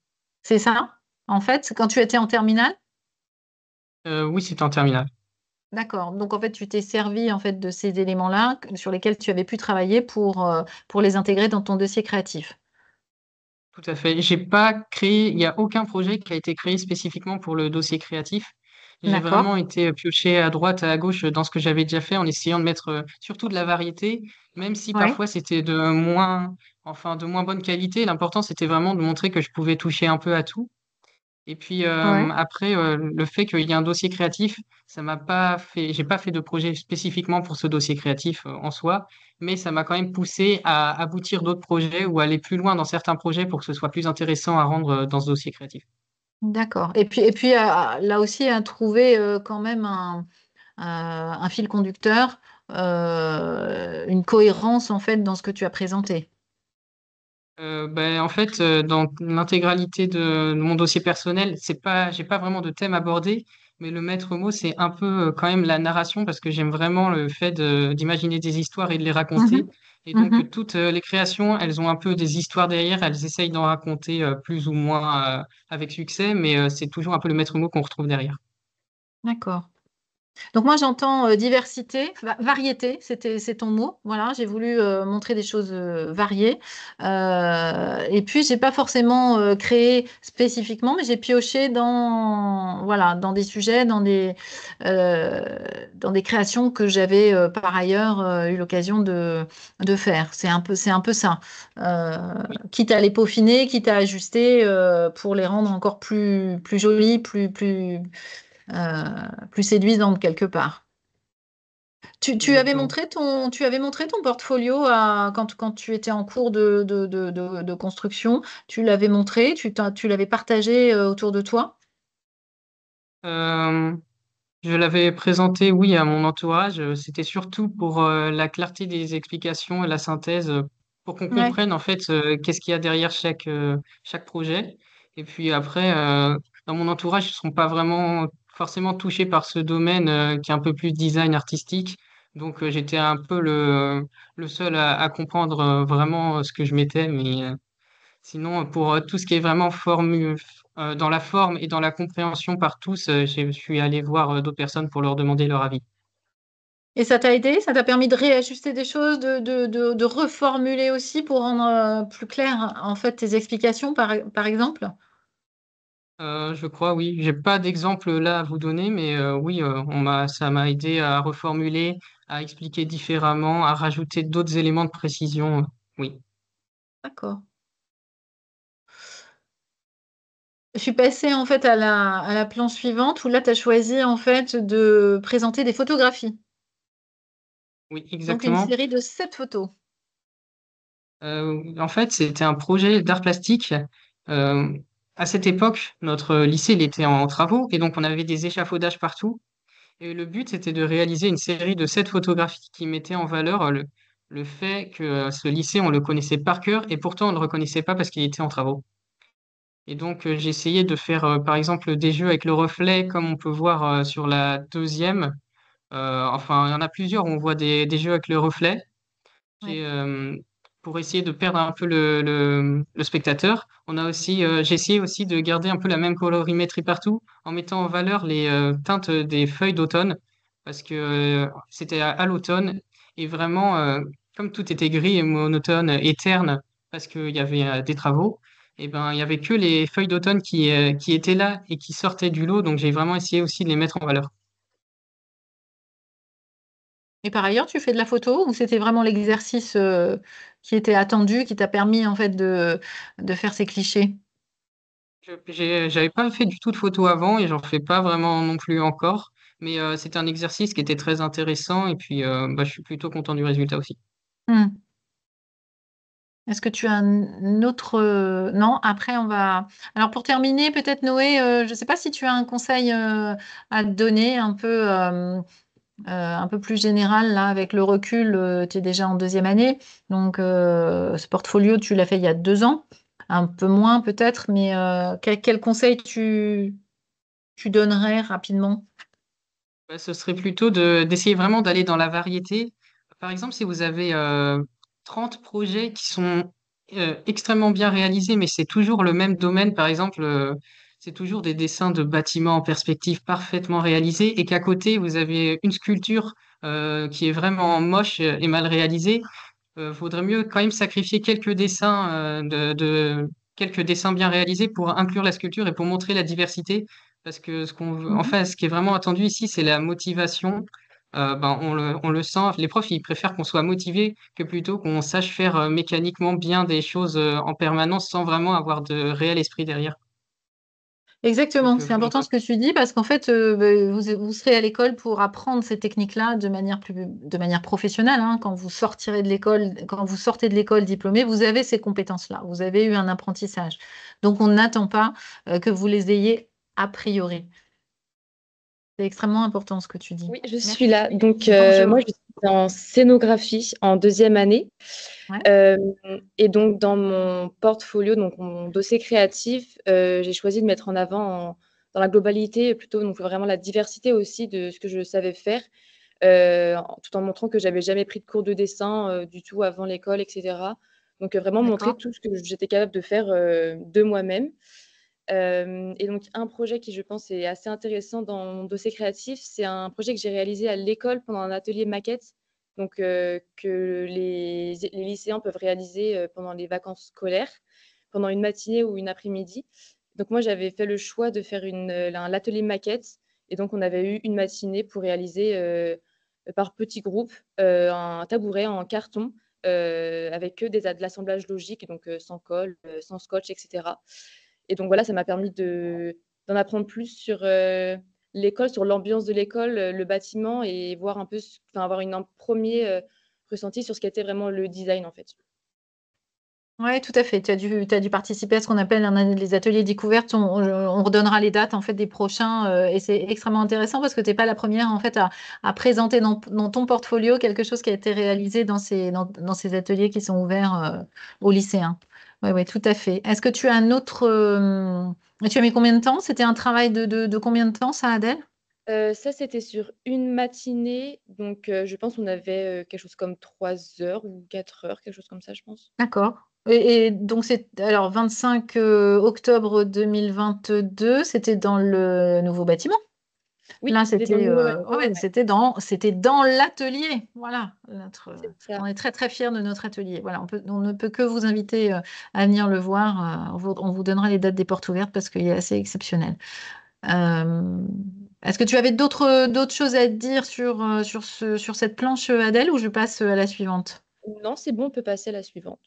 C'est ça, en fait, quand tu étais en terminale? Oui, c'est en terminale. D'accord. Donc, en fait, tu t'es servi en fait, de ces éléments-là sur lesquels tu avais pu travailler pour les intégrer dans ton dossier créatif. Tout à fait. J'ai pas créé, il n'y a aucun projet qui a été créé spécifiquement pour le dossier créatif. J'ai D'accord. vraiment été pioché à droite, à gauche dans ce que j'avais déjà fait en essayant de mettre surtout de la variété, même si Oui. parfois c'était de moins bonne qualité. L'important, c'était vraiment de montrer que je pouvais toucher un peu à tout. Et puis Oui. après, le fait qu'il y ait un dossier créatif, ça m'a pas fait, j'ai pas fait de projet spécifiquement pour ce dossier créatif en soi, mais ça m'a quand même poussé à aboutir d'autres projets ou aller plus loin dans certains projets pour que ce soit plus intéressant à rendre dans ce dossier créatif. D'accord. Et puis là aussi, à trouver quand même un fil conducteur, une cohérence en fait dans ce que tu as présenté. En fait, dans l'intégralité de mon dossier personnel, j'ai pas vraiment de thème abordé, mais le maître mot, c'est un peu quand même la narration parce que j'aime vraiment le fait d'imaginer des histoires et de les raconter. Mhm. Et donc, Mhm. toutes les créations, elles ont un peu des histoires derrière, elles essayent d'en raconter plus ou moins avec succès, mais c'est toujours un peu le maître mot qu'on retrouve derrière. D'accord. Donc moi j'entends diversité, variété, c'est ton mot. Voilà, j'ai voulu montrer des choses variées. Et puis j'ai pas forcément créé spécifiquement, mais j'ai pioché dans voilà dans des sujets, euh, dans des créations que j'avais par ailleurs eu l'occasion de faire. C'est un peu ça. Euh, Quitte à les peaufiner, quitte à ajuster pour les rendre encore plus jolies, plus séduisante quelque part. Exactement. Tu avais montré ton portfolio quand tu étais en cours de construction. Tu l'avais montré, tu l'avais partagé autour de toi. Euh, Je l'avais présenté, oui, à mon entourage. C'était surtout pour la clarté des explications et la synthèse, pour qu'on Ouais. comprenne en fait qu'est-ce qu'il y a derrière chaque projet. Et puis après, dans mon entourage, ils ne sont pas vraiment forcément touchés par ce domaine qui est un peu plus design artistique. Donc j'étais un peu le seul à comprendre vraiment ce que je mettais. Mais sinon, pour tout ce qui est vraiment dans la forme et dans la compréhension par tous, je suis allé voir d'autres personnes pour leur demander leur avis. Et ça t'a aidé? Ça t'a permis de réajuster des choses, de reformuler aussi pour rendre plus clair en fait tes explications par exemple? Je crois, oui. J'ai pas d'exemple là à vous donner, mais oui, ça m'a aidé à reformuler, à expliquer différemment, à rajouter d'autres éléments de précision. Oui. D'accord. Je suis passée en fait à la planche suivante où là tu as choisi en fait de présenter des photographies. Oui, Donc une exactement. série de 7 photos. En fait, c'était un projet d'art plastique. Euh, à cette époque, notre lycée, il était en travaux et donc on avait des échafaudages partout. Et le but, c'était de réaliser une série de 7 photographies qui mettaient en valeur le fait que ce lycée, on le connaissait par cœur et pourtant on ne le reconnaissait pas parce qu'il était en travaux. Et donc, j'ai essayé de faire, par exemple, des jeux avec le reflet, comme on peut voir sur la deuxième. Enfin, il y en a plusieurs où on voit des jeux avec le reflet. Ouais. J'ai, pour essayer de perdre un peu le spectateur. J'ai essayé aussi de garder un peu la même colorimétrie partout, en mettant en valeur les teintes des feuilles d'automne, parce que c'était à l'automne, et vraiment, comme tout était gris et monotone, et terne, parce qu'il y avait des travaux, et ben, il y avait que les feuilles d'automne qui étaient là et qui sortaient du lot, donc j'ai vraiment essayé aussi de les mettre en valeur. Et par ailleurs, tu fais de la photo ou c'était vraiment l'exercice qui était attendu, qui t'a permis en fait de faire ces clichés? J'avais pas fait du tout de photos avant et j'en fais pas vraiment non plus encore. Mais c'était un exercice qui était très intéressant et puis bah, je suis plutôt content du résultat aussi. Hmm. Est-ce que tu as un autre... Non, après, on va... Alors, pour terminer, peut-être, Noé, je ne sais pas si tu as un conseil à te donner un peu plus général, là, avec le recul, tu es déjà en deuxième année, donc ce portfolio, tu l'as fait il y a 2 ans, un peu moins peut-être, mais quel conseil tu donnerais rapidement? Bah, ce serait plutôt d'essayer vraiment d'aller dans la variété. Par exemple, si vous avez 30 projets qui sont extrêmement bien réalisés, mais c'est toujours le même domaine, par exemple, c'est toujours des dessins de bâtiments en perspective parfaitement réalisés, et qu'à côté, vous avez une sculpture qui est vraiment moche et mal réalisée, vaudrait mieux quand même sacrifier quelques dessins quelques dessins bien réalisés pour inclure la sculpture et pour montrer la diversité. Parce que Mhm. enfin, ce qui est vraiment attendu ici, c'est la motivation. Ben, on le sent. Les profs, ils préfèrent qu'on soit motivé que plutôt qu'on sache faire mécaniquement bien des choses en permanence sans vraiment avoir de réel esprit derrière. Exactement, Donc, c'est faudrait important pas. ce que tu dis parce qu'en fait, vous serez à l'école pour apprendre ces techniques-là de manière professionnelle, hein. Quand vous sortirez de l'école, quand vous sortez de l'école diplômée, vous avez ces compétences-là, vous avez eu un apprentissage. Donc, on n'attend pas que vous les ayez a priori. C'est extrêmement important ce que tu dis. Oui, je suis Merci. là. Donc, Bonjour. moi, je suis en scénographie en deuxième année. Ouais, Euh, et donc, dans mon portfolio, donc mon dossier créatif, j'ai choisi de mettre en avant dans la globalité, plutôt donc vraiment la diversité aussi de ce que je savais faire, tout en montrant que j'avais jamais pris de cours de dessin du tout avant l'école, etc. Donc, vraiment montrer d'accord. tout ce que j'étais capable de faire de moi-même. Et donc, un projet qui, je pense, est assez intéressant dans mon dossier créatif, c'est un projet que j'ai réalisé à l'école pendant un atelier maquette, donc que les lycéens peuvent réaliser pendant les vacances scolaires, pendant une matinée ou une après-midi. Donc, moi, j'avais fait le choix de faire l'atelier maquette, et donc on avait eu une matinée pour réaliser par petits groupes un tabouret en carton avec que de l'assemblage logique, donc sans colle, sans scotch, etc. Et donc voilà, ça m'a permis d'en apprendre plus sur l'école, sur l'ambiance de l'école, le bâtiment et voir un peu, enfin, avoir un premier ressenti sur ce qu'était vraiment le design en fait. Oui, tout à fait. Tu as dû participer à ce qu'on appelle les ateliers découvertes. On redonnera les dates en fait des prochains et c'est extrêmement intéressant parce que tu n'es pas la première en fait à présenter dans ton portfolio quelque chose qui a été réalisé dans ces ateliers qui sont ouverts aux lycéens. Oui, oui, tout à fait. Est-ce que tu as un autre... tu as mis combien de temps? C'était un travail de combien de temps, ça, Adèle? Ça, c'était sur une matinée, donc je pense qu'on avait quelque chose comme 3 heures ou 4 heures, quelque chose comme ça, je pense. D'accord. Et donc, c'est alors 25 octobre 2022, c'était dans le nouveau bâtiment. Oui, Là, c'était dans le c'était nouveau ouais, bâtiment, ouais, ouais, c'était dans l'atelier. Voilà, c'est ça. on est très très fiers de notre atelier. Voilà, on ne peut que vous inviter à venir le voir. On vous donnera les dates des portes ouvertes parce qu'il est assez exceptionnel. Euh, Est-ce que tu avais d'autres choses à dire sur cette planche, Adèle, ou je passe à la suivante? Non, c'est bon, on peut passer à la suivante.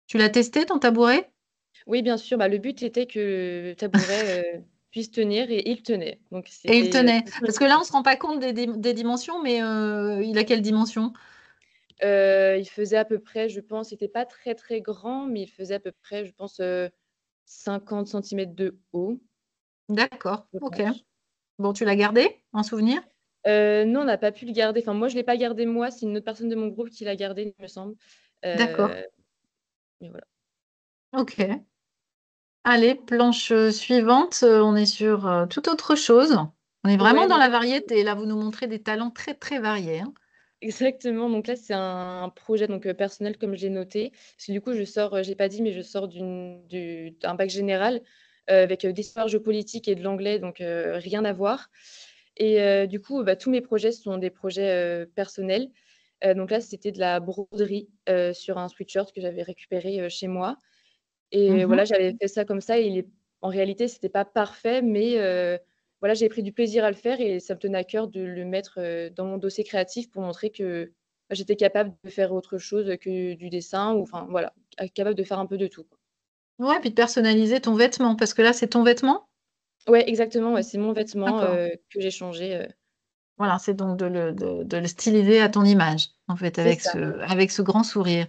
Tu l'as testé, ton tabouret? Oui, bien sûr, bah, le but était que le tabouret puisse tenir et il tenait. Donc Et il c'était tenait. Parce que là, on ne se rend pas compte des dimensions, mais il a quelle dimension? il faisait à peu près, je pense, il était pas très très grand, mais il faisait à peu près, je pense, 50 centimètres de haut, D'accord, je ok. pense. Bon, tu l'as gardé en souvenir? Non, on n'a pas pu le garder. Enfin, moi, je l'ai pas gardé moi, c'est une autre personne de mon groupe qui l'a gardé, il me semble. D'accord, Euh, mais voilà. ok. Allez, planche suivante, on est sur toute autre chose. On est vraiment Ouais, dans donc la variété. Là, vous nous montrez des talents très, très variés, hein. exactement. Donc là, c'est un projet donc personnel comme j'ai noté. Parce que du coup, je sors, j'ai pas dit, mais je sors d'un bac général avec d'histoire géopolitique et de l'anglais, donc rien à voir. Et du coup, bah, tous mes projets sont des projets personnels. Donc là, c'était de la broderie sur un sweatshirt que j'avais récupéré chez moi. Et Mhm. voilà, j'avais fait ça comme ça. Et en réalité, c'était pas parfait, mais voilà, j'ai pris du plaisir à le faire et ça me tenait à cœur de le mettre dans mon dossier créatif pour montrer que bah, j'étais capable de faire autre chose que du dessin ou enfin voilà, capable de faire un peu de tout. Ouais, puis de personnaliser ton vêtement, parce que là, c'est ton vêtement? Ouais, exactement, ouais, c'est mon vêtement, D'accord. que j'ai changé, Voilà, c'est donc de le styliser à ton image, en fait, c'est ça, avec ce grand sourire.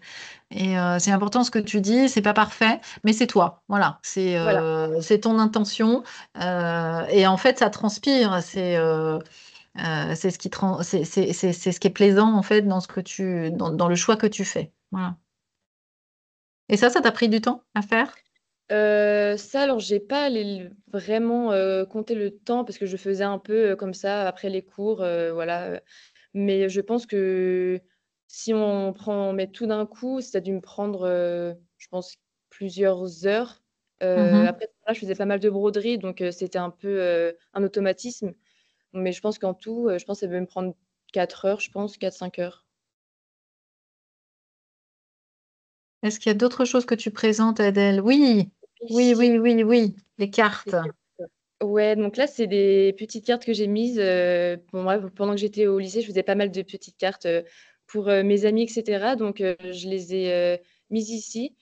Et c'est important ce que tu dis, c'est pas parfait, mais c'est toi. Voilà, voilà. c'est ton intention. Et en fait, ça transpire. C'est ce qui c'est ce qui est plaisant, en fait, dans le choix que tu fais. Voilà. Et ça t'a pris du temps à faire? Ça alors j'ai pas vraiment, compté le temps parce que je faisais un peu, comme ça après les cours, voilà, mais je pense que si on met tout d'un coup, ça a dû me prendre, je pense plusieurs heures. Mhm. Après là, je faisais pas mal de broderie donc c'était un peu, un automatisme, mais je pense qu'en tout, je pense que ça devait me prendre 4 heures, je pense, 4 5 heures. Est-ce qu'il y a d'autres choses que tu présentes, Adèle? Oui, oui, Oui, oui, oui, oui, les cartes. les cartes. Ouais, donc là, c'est des petites cartes que j'ai mises, bon moi, pendant que j'étais au lycée, je faisais pas mal de petites cartes, pour, mes amis et cetera. Donc je les ai, mises ici,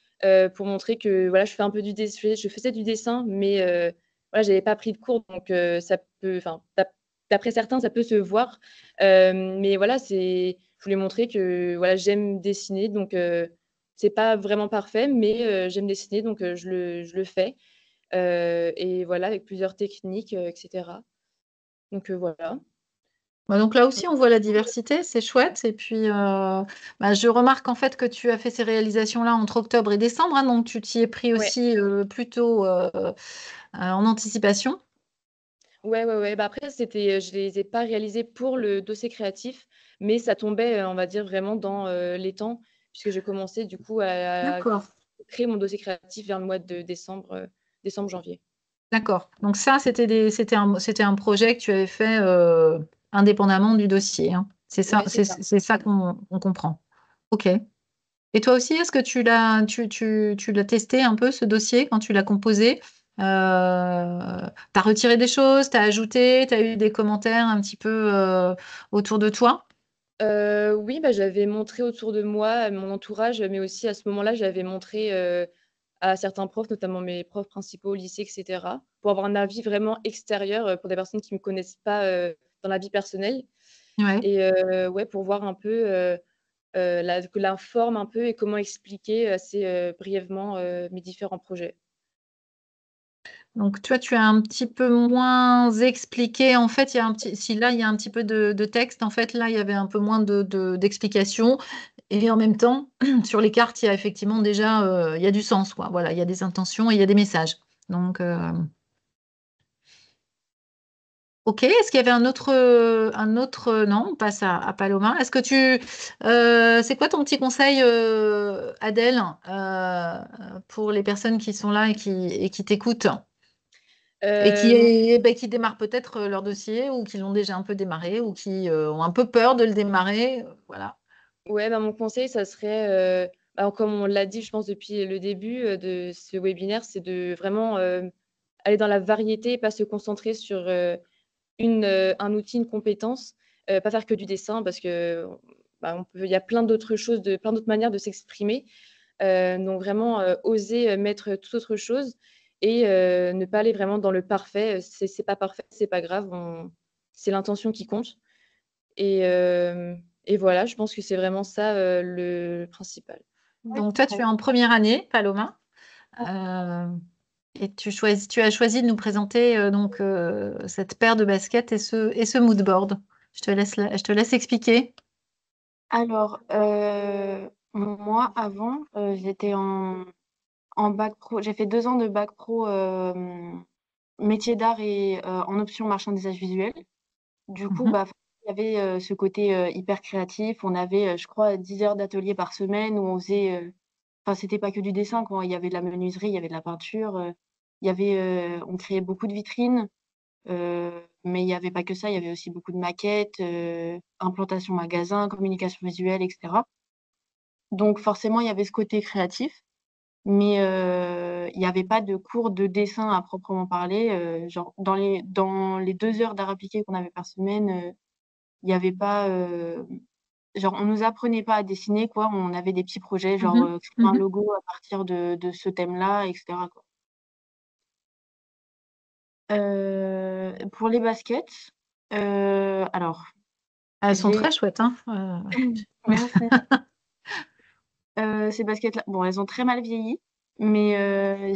pour montrer que voilà, je fais un peu je faisais du dessin, mais voilà, j'avais pas pris de cours donc ça peut enfin, d'après certains, ça peut se voir. Mais voilà, je voulais montrer que voilà, j'aime dessiner donc c'est pas vraiment parfait, mais j'aime dessiner donc je le fais. Et voilà, avec plusieurs techniques, et cetera. Donc voilà. Bah, donc là aussi, on voit la diversité, c'est chouette. Et puis, bah, je remarque en fait que tu as fait ces réalisations-là entre octobre et décembre, hein, donc tu t'y es pris Ouais. aussi plutôt en anticipation. Ouais, ouais, ouais. Bah, après, je les ai pas réalisés pour le dossier créatif, mais ça tombait, on va dire vraiment dans, les temps, puisque j'ai commencé du coup à D'accord, créer mon dossier créatif vers le mois de décembre, janvier. d'accord. Donc ça, c'était un projet que tu avais fait indépendamment du dossier, hein. C'est ça, Ouais, c'est ça. c'est ça qu'on comprend. OK. Et toi aussi, est-ce que tu l'as testé un peu ce dossier quand tu l'as composé? T'as retiré des choses, t'as ajouté, t'as eu des commentaires un petit peu autour de toi? Oui, bah, j'avais montré autour de moi, à mon entourage, mais aussi à ce moment-là, j'avais montré, à certains profs, notamment mes profs principaux au lycée et cetera, pour avoir un avis vraiment extérieur, pour des personnes qui me connaissent pas, dans la vie personnelle Ouais. et ouais, pour voir un peu, la forme un peu et comment expliquer assez, brièvement, mes différents projets. Donc toi, tu as un petit peu moins expliqué. En fait, il y a un petit, si là, il y a un petit peu de texte, en fait, là, il y avait un peu moins d'explications. Et en même temps, sur les cartes, il y a effectivement déjà, il y a du sens, quoi. Voilà, il y a des intentions et il y a des messages. Donc, ok, est-ce qu'il y avait non, on passe à Paloma. C'est quoi ton petit conseil, Adèle, pour les personnes qui sont là et qui t'écoutent et Mon qui démarrent peut-être leur dossier ou qui l'ont déjà un peu démarré ou qui ont un peu peur de le démarrer, voilà. Ouais, bah, mon conseil, ça serait, bah, comme on l'a dit, je pense depuis le début, de ce webinaire, c'est de vraiment, aller dans la variété et pas se concentrer sur, un outil, une compétence, pas faire que du dessin parce que, bah, il y a plein d'autres manières de s'exprimer. Donc vraiment, oser, mettre toute autre chose et ne pas aller vraiment dans le parfait. C'est pas parfait, c'est pas grave, c'est l'intention qui compte et voilà, je pense que c'est vraiment ça, le principal. Donc toi, tu es en première année, Paloma, euh, et tu as choisi de nous présenter cette paire de baskets et ce mood board. Je te laisse expliquer. Alors, moi, avant, j'étais en bac pro. J'ai fait 2 ans de bac pro métier d'art et en option marchandisage visuel. Du coup, Mhm. bah, il y avait ce côté hyper créatif. On avait, je crois, 10 heures d'atelier par semaine où on faisait. Enfin, c'était pas que du dessin, quoi. Il y avait de la menuiserie, il y avait de la peinture. Il y avait, on créait beaucoup de vitrines. Mais il y avait pas que ça. Il y avait aussi beaucoup de maquettes, implantation magasin, communication visuelle, etc. Donc forcément, il y avait ce côté créatif, mais il y avait pas de cours de dessin à proprement parler, genre dans les 2 heures d'art appliqué qu'on avait par semaine, il y avait pas, genre on nous apprenait pas à dessiner quoi, on avait des petits projets genre, Mhm. créer un Mhm. logo à partir de ce thème-là et cetera quoi. Pour les baskets, alors Elles sont j'ai très chouettes, hein. merci. Ces baskets-là, bon, elles ont très mal vieilli, mais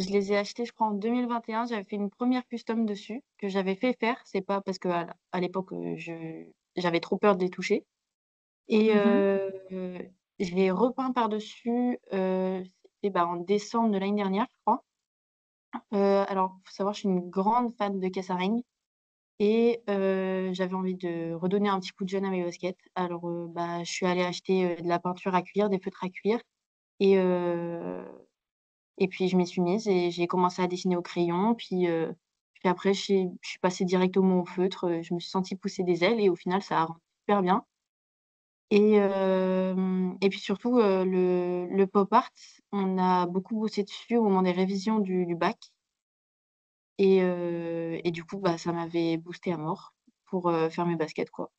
je les ai achetées, je crois, en 2021. J'avais fait une première custom dessus que j'avais fait faire. C'est pas parce qu'à l'époque, j'avais trop peur de les toucher et Mmh. je l'ai repeint par-dessus, c'était, bah, en décembre de l'année dernière, je crois. Alors, faut savoir, je suis une grande fan de Casaring et j'avais envie de redonner un petit coup de jeune à mes baskets. Alors, bah, je suis allée acheter, de la peinture à cuire, des feutres à cuire et et puis je m'y suis mise et j'ai commencé à dessiner au crayon. Puis après je suis passée directement au feutre, je me suis sentie pousser des ailes et au final ça a rendu super bien et puis surtout, le pop art, on a beaucoup bossé dessus au moment des révisions du bac et du coup, bah, ça m'avait boostée à mort pour, faire mes baskets, quoi.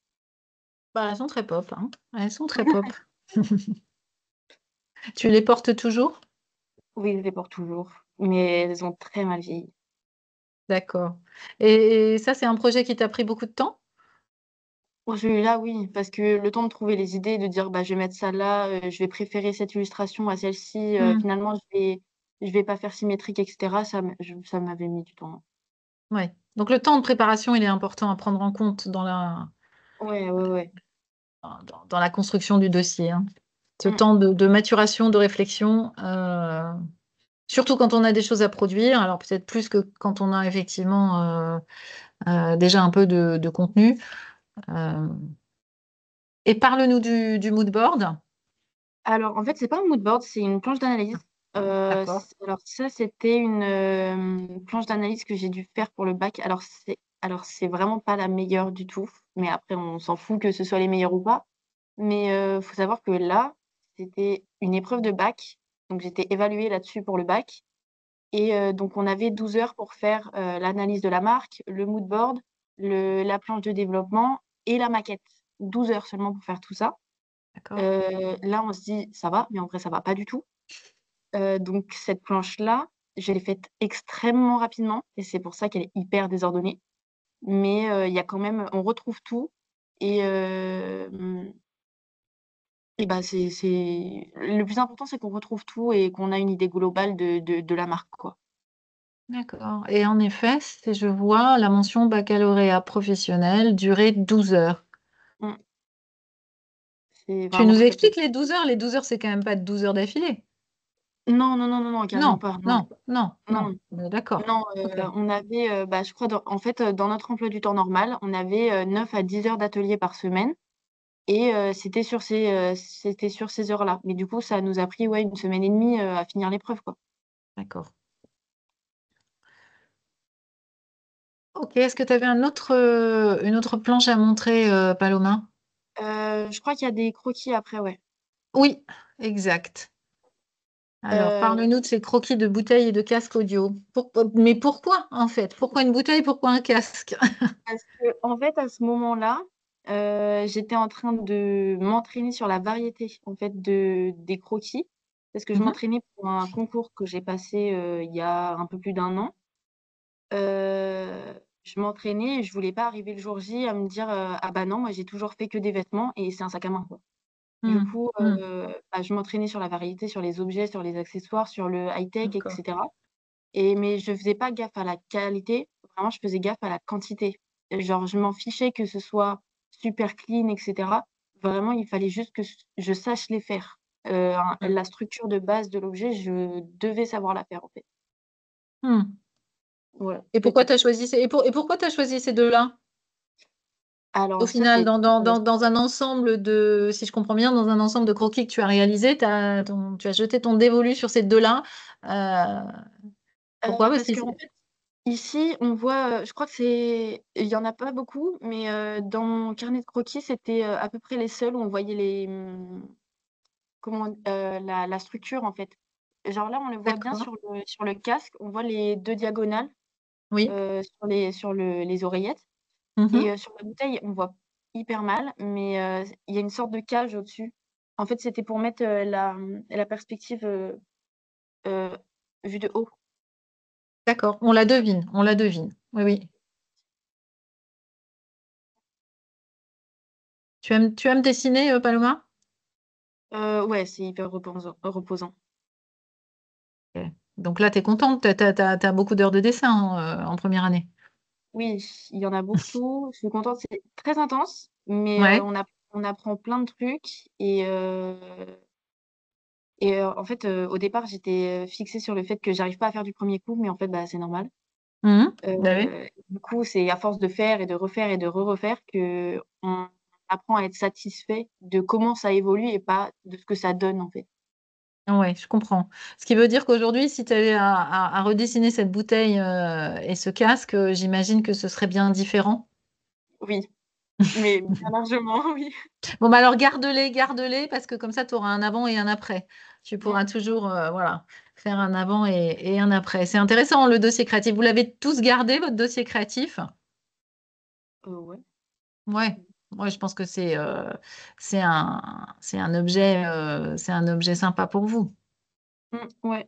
Bah, elles sont très pop, hein. Elles sont très pop. Tu les portes toujours? Oui, je les porte toujours, mais elles ont très mal vieilli. D'accord et ça, c'est un projet qui t'a pris beaucoup de temps? Pour celui-là, oui, parce que le temps de trouver les idées, de dire: «Bah, je vais mettre ça là, je vais préférer cette illustration à celle-ci, Mmh. finalement je vais pas faire symétrique» et cetera, ça m'avait mis du temps. Ouais, donc le temps de préparation, il est important à prendre en compte dans la Ouais, ouais, ouais. dans la construction du dossier, hein. Ce Mmh. temps de maturation, de réflexion, surtout quand on a des choses à produire, alors peut-être plus que quand on a effectivement, déjà un peu de contenu, hem et parle-nous du mood board. Alors, en fait, c'est pas un mood board, c'est une planche d'analyse. D'accord. Alors ça, c'était une, planche d'analyse que j'ai dû faire pour le bac. Alors c'est vraiment pas la meilleure du tout, mais après on s'en fout que ce soit les meilleures ou pas. Mais, faut savoir que là, c'était une épreuve de bac, donc j'étais évaluée là-dessus pour le bac et donc on avait 12 heures pour faire, l'analyse de la marque, le mood board, la planche de développement et la maquette. 12 heures seulement pour faire tout ça. D'accord. Là, on se dit: «Ça va», mais en vrai, ça va pas du tout. Donc cette planche-là, je l'ai faite extrêmement rapidement et c'est pour ça qu'elle est hyper désordonnée. Mais, il y a quand même on retrouve tout et bah, c'est le plus important, c'est qu'on retrouve tout et qu'on a une idée globale de la marque, quoi. D'accord et en effet, c'est je vois la mention baccalauréat professionnel, durée 12 heures. Mmh, c'est Tu vraiment nous très peu. expliques les 12 heures? Les 12 heures, c'est quand même pas 12 heures d'affilée? Non, non, non, non, non, Non, carrément pas, non. non, non, non, Non, d'accord. non, OK. on avait, bah, je crois en fait, dans notre emploi du temps normal, on avait, 9 à 10 heures d'atelier par semaine. Et c'était sur ces heures-là. Mais du coup, ça nous a pris, ouais, 1 semaine et demie, à finir l'épreuve, quoi. D'accord. OK, est-ce que tu avais une autre planche à montrer, Paloma? Je crois qu'il y a des croquis après, ouais. Oui, exact. Alors, Heu, parle-nous de ces croquis de bouteilles et de casques audio. Mais pourquoi, en fait? Pourquoi une bouteille? Pourquoi un casque? Parce qu'en fait, à ce moment-là, j'étais en train de m'entraîner sur la variété, en fait, des croquis. Parce que je Mmh. m'entraînais pour un concours que j'ai passé, il y a un peu plus d'1 an. Je m'entraînais et je voulais pas arriver le jour J à me dire, «Ah bah non, moi j'ai toujours fait que des vêtements et c'est un sac à main, quoi». Du Mmh. coup, Mmh. bah, je m'entraînais sur la variété, sur les objets, sur les accessoires, sur le high-tech et D'accord. cetera mais je faisais pas gaffe à la qualité, vraiment je faisais gaffe à la quantité. Genre je m'en fichais que ce soit super clean et cetera. Vraiment, il fallait juste que je sache les faire. Mmh. La structure de base de l'objet, je devais savoir la faire, en fait. Mmh. Voilà, Et pourquoi petite tu as choisi ces 2 là? Au alors ça, final, c'est dans un ensemble de si je comprends bien, dans un ensemble de croquis que tu as réalisé, tu as jeté ton dévolu sur ces 2 là. Heu, Pourquoi? Parce parce qu'ils qu'en fait, ici, on voit, je crois que il y en a pas beaucoup, mais dans mon carnet de croquis, c'était, à peu près les seuls où on voyait la structure, en fait. Genre là, on le voit bien d'accord. sur le casque, on voit les 2 diagonales, Oui. sur les oreillettes Mmh mh. et sur la bouteille, on voit hyper mal, mais il y a une sorte de cage au-dessus. En fait, c'était pour mettre, la perspective, heu, vue de haut. D'accord, on la devine, on la devine. Oui, oui. Tu aimes dessiner, Paloma? Ouais, c'est hyper reposant. Ok. Donc là, tu es contente, tu as beaucoup d'heures de dessin en première année. Oui, il y en a beaucoup. Je suis contente, c'est très intense, mais Ouais. on apprend plein de trucs en fait, au départ, j'étais, fixée sur le fait que j'arrive pas à faire du premier coup, mais en fait, bah, c'est normal. Mhm. Bah oui. Du coup, c'est à force de faire et de refaire et de refaire qu'on apprend à être satisfait de comment ça évolue et pas de ce que ça donne, en fait. Ouais, je comprends. Ce qui veut dire qu'aujourd'hui, si tu avais à redessiner cette bouteille et ce casque, j'imagine que ce serait bien différent. Oui, mais bien largement, oui. Bon, bah alors garde-les, garde-les, parce que comme ça, tu auras un avant et un après. Tu Mmh. pourras toujours voilà, faire un avant et un après. C'est intéressant, le dossier créatif. Vous l'avez tous gardé, votre dossier créatif? Ouais. Ouais. Ouais, je pense que c'est un objet sympa pour vous. Ouais.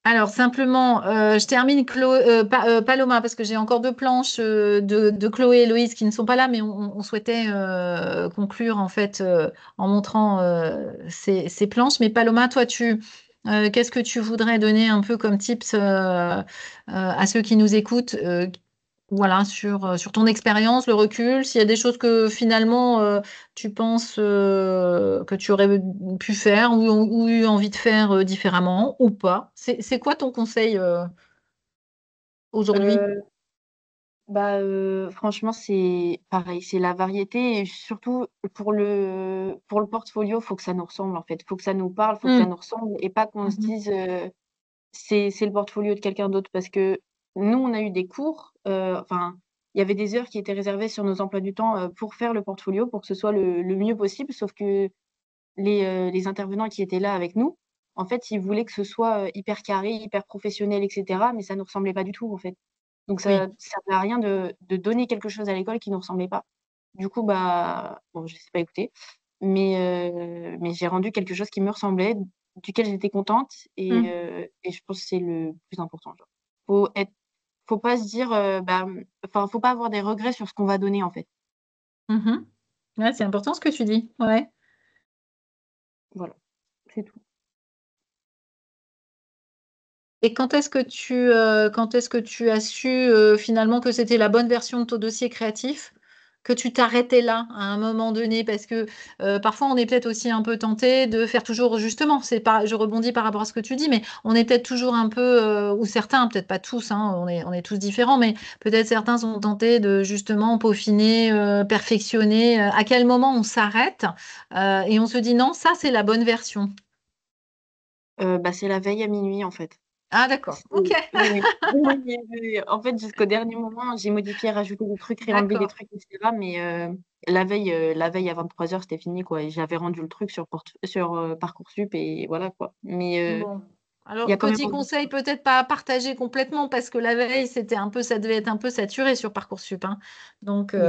Alors, simplement, je termine Paloma, parce que j'ai encore deux planches de Chloé et Loïse qui ne sont pas là, mais on souhaitait conclure en fait en montrant ces planches. Mais Paloma, toi, qu'est-ce que tu voudrais donner un peu comme tips à ceux qui nous écoutent voilà, sur ton expérience, le recul, s'il y a des choses que finalement tu penses que tu aurais pu faire ou eu envie de faire différemment ou pas. C'est quoi ton conseil aujourd'hui? Heu, Franchement, c'est pareil, c'est la variété et surtout pour le portfolio, faut que ça nous ressemble, en fait. Faut que ça nous parle, faut que ça Hmm. nous ressemble et pas qu'on se Mhm. dise, c'est le portfolio de quelqu'un d'autre parce que nous, on a eu des cours, enfin, il y avait des heures qui étaient réservées sur nos emplois du temps, pour faire le portfolio, pour que ce soit le mieux possible. Sauf que les intervenants qui étaient là avec nous, en fait, ils voulaient que ce soit, hyper carré, hyper professionnel et cetera, mais ça nous ressemblait pas du tout, en fait. Donc ça Oui. servait à rien de donner quelque chose à l'école qui nous ressemblait pas. Du coup, bah, bon, je les ai pas écoutés, mais j'ai rendu quelque chose qui me ressemblait, duquel j'étais contente Hmm. et je pense que c'est le plus important, genre. Faut être faut pas se dire, enfin, faut pas avoir des regrets sur ce qu'on va donner, en fait. Mhm. Ouais, c'est important ce que tu dis. Ouais. Voilà, c'est tout. Et quand est-ce que tu as su finalement que c'était la bonne version de ton dossier créatif, que tu t'arrêtais là à un moment donné, parce que parfois on est peut-être aussi un peu tenté de faire toujours justement, c'est pas, je rebondis par rapport à ce que tu dis, mais on est peut-être toujours un peu, ou certains, peut-être pas tous, hein, on est tous différents, mais peut-être certains sont tentés de justement peaufiner, perfectionner. À quel moment on s'arrête et on se dit non, ça c'est la bonne version. C'est la veille à minuit, en fait. Ah d'accord, C'est ok, oui, oui. Oui, oui, oui. En fait, jusqu'au dernier moment, j'ai modifié, rajouté des trucs, réenlevé des d'accord. trucs et cetera, mais la veille à 23h, c'était fini, quoi et j'avais rendu le truc sur Parcoursup et voilà, quoi. Bon. Il y Alors, a quand même petit conseil, peut-être pas à partager complètement parce que la veille, ça devait être un peu saturé sur Parcoursup, hein. Donc, oui.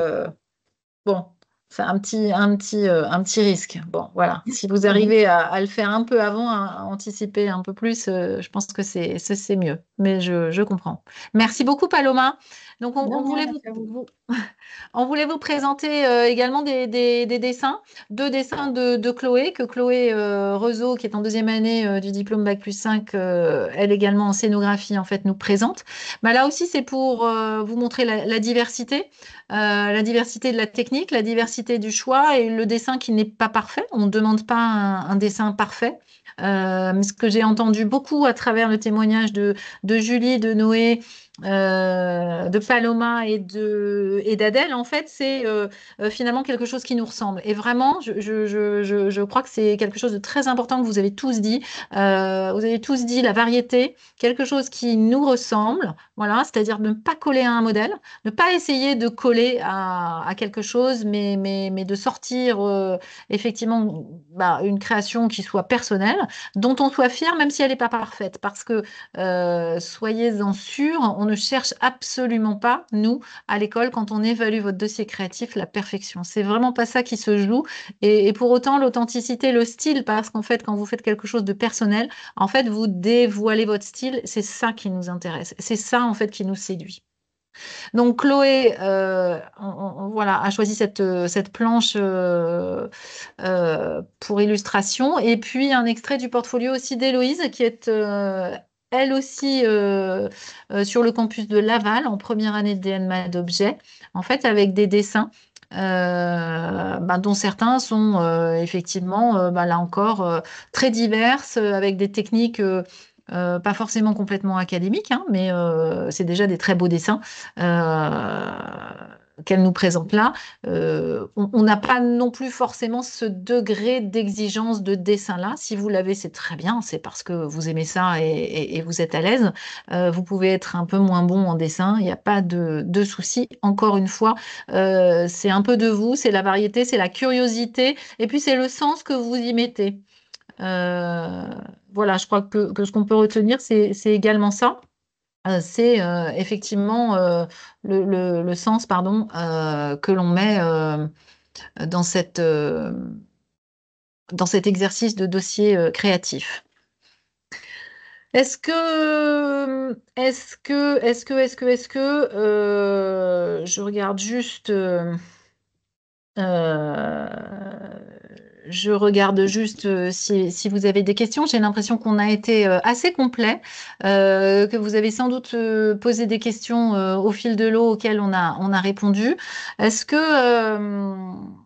bon, c'est un petit risque. Bon, voilà. Si vous arrivez à le faire un peu avant, à anticiper un peu plus, je pense que c'est mieux. Mais je comprends. Merci beaucoup, Paloma. Donc, De on rien, voulait merci à vous. on voulait vous présenter également des dessins, deux dessins de Chloé, que Chloé Rezeau, qui est en deuxième année du diplôme Bac+5, elle également en scénographie, en fait, nous présente. Bah, là aussi, c'est pour vous montrer la diversité de la technique, la diversité du choix et le dessin qui n'est pas parfait. On ne demande pas un dessin parfait. Mais ce que j'ai entendu beaucoup à travers le témoignage de Julie, de Noé, de Paloma et d'Adèle, en fait, c'est finalement quelque chose qui nous ressemble. Et vraiment, je crois que c'est quelque chose de très important que vous avez tous dit. Vous avez tous dit la variété, quelque chose qui nous ressemble, voilà, c'est-à-dire ne pas coller à un modèle, ne pas essayer de coller à quelque chose, mais de sortir effectivement une création qui soit personnelle, dont on soit fier, même si elle n'est pas parfaite, parce que soyez-en sûrs, on ne cherche absolument absolument pas, nous, à l'école, quand on évalue votre dossier créatif, la perfection. C'est vraiment pas ça qui se joue. Et pour autant, l'authenticité, le style, parce qu'en fait, quand vous faites quelque chose de personnel, en fait, vous dévoilez votre style. C'est ça qui nous intéresse. C'est ça, en fait, qui nous séduit. Donc Chloé, voilà, a choisi cette planche pour illustration. Et puis un extrait du portfolio aussi d'Héloïse, qui est elle aussi sur le campus de Laval, en première année de DNMA d'objets, en fait avec des dessins. Dont certains sont effectivement, là encore, très diverses, avec des techniques pas forcément complètement académiques, hein, mais c'est déjà des très beaux dessins euh, qu'elle nous présente là. On n'a pas non plus forcément ce degré d'exigence de dessin-là. Si vous l'avez, c'est très bien, c'est parce que vous aimez ça et vous êtes à l'aise. Vous pouvez être un peu moins bon en dessin, il n'y a pas de souci. Encore une fois, c'est un peu de vous, c'est la variété, c'est la curiosité, et puis c'est le sens que vous y mettez. Euh, voilà, je crois que ce qu'on peut retenir, c'est également ça. C'est effectivement le sens, pardon, que l'on met dans dans cet exercice de dossier créatif. Je regarde juste. Euh, je regarde juste si vous avez des questions. J'ai l'impression qu'on a été assez complet, que vous avez sans doute posé des questions au fil de l'eau auxquelles on a répondu. Est-ce que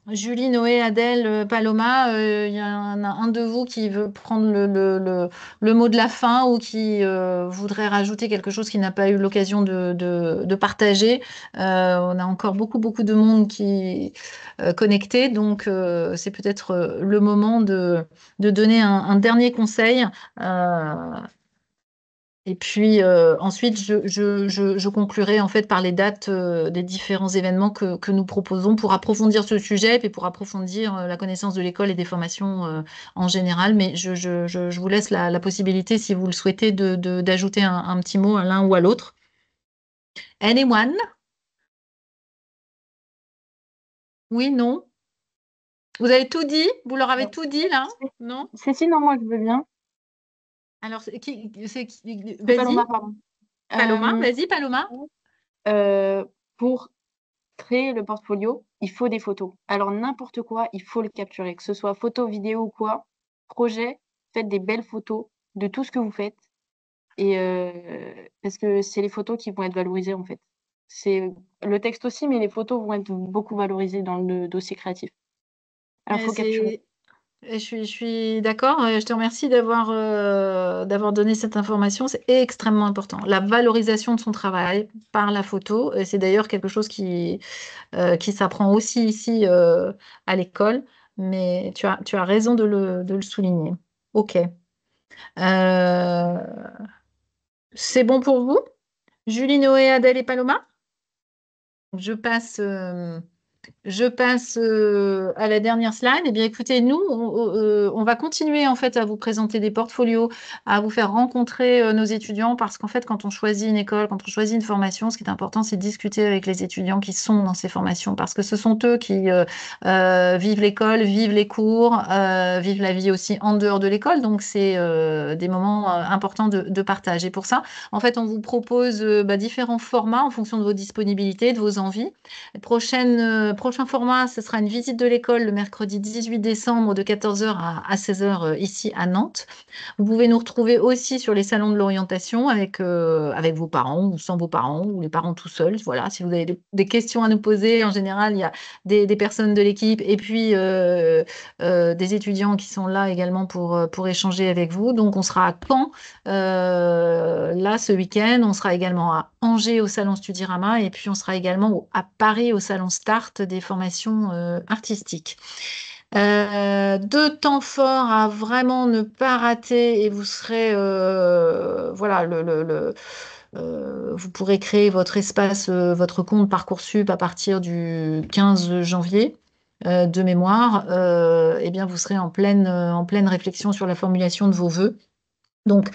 Julie, Noé, Adèle, Paloma, il y en a un de vous qui veut prendre le mot de la fin ou qui voudrait rajouter quelque chose qu'il n'a pas eu l'occasion de partager? On a encore beaucoup de monde qui connectés. Donc, c'est peut-être le moment de donner un dernier conseil. Euh, et puis ensuite, je conclurai en fait par les dates des différents événements que nous proposons pour approfondir ce sujet et puis pour approfondir la connaissance de l'école et des formations en général. Mais je vous laisse la possibilité, si vous le souhaitez, d'ajouter un petit mot à l'un ou à l'autre. Anyone? Oui, non? Vous avez tout dit? Vous leur avez tout dit là? Non? Si, non, moi je veux bien. Alors, C'est vas-y, Paloma, pardon. Paloma, vas-y, Paloma. Pour créer le portfolio, il faut des photos. Alors n'importe quoi, il faut le capturer, que ce soit photo, vidéo ou quoi. Projet, faites des belles photos de tout ce que vous faites. Et parce que c'est les photos qui vont être valorisées en fait. C'est le texte aussi, mais les photos vont être beaucoup valorisées dans le dossier créatif. Alors, faut capturer. Je suis d'accord. Je te remercie d'avoir donné cette information. C'est extrêmement important. La valorisation de son travail par la photo. Et c'est d'ailleurs quelque chose qui s'apprend aussi ici à l'école. Mais tu as raison de le souligner. OK. C'est bon pour vous? Julie, Noé, Adèle et Paloma? Je passe. À la dernière slide. Eh bien, écoutez, nous, on va continuer en fait à vous présenter des portfolios, à vous faire rencontrer nos étudiants, parce qu'en fait, quand on choisit une école, quand on choisit une formation, ce qui est important, c'est de discuter avec les étudiants qui sont dans ces formations, parce que ce sont eux qui vivent l'école, vivent les cours, vivent la vie aussi en dehors de l'école. Donc, c'est des moments importants de partage. Et pour ça, en fait, on vous propose différents formats en fonction de vos disponibilités, de vos envies. Prochain format, ce sera une visite de l'école le mercredi 18 décembre de 14h à 16h ici à Nantes. Vous pouvez nous retrouver aussi sur les salons de l'orientation avec vos parents ou sans vos parents ou les parents tout seuls. Voilà, si vous avez des questions à nous poser, en général, il y a des personnes de l'équipe et puis des étudiants qui sont là également pour échanger avec vous. Donc, on sera à Caen là ce week-end. On sera également à Angers au salon Studirama et puis on sera également à Paris au salon Start des formations artistiques. Deux temps forts à vraiment ne pas rater et vous serez voilà vous pourrez créer votre espace, votre compte Parcoursup à partir du 15 janvier de mémoire. Eh bien, vous serez en pleine réflexion sur la formulation de vos vœux. Donc,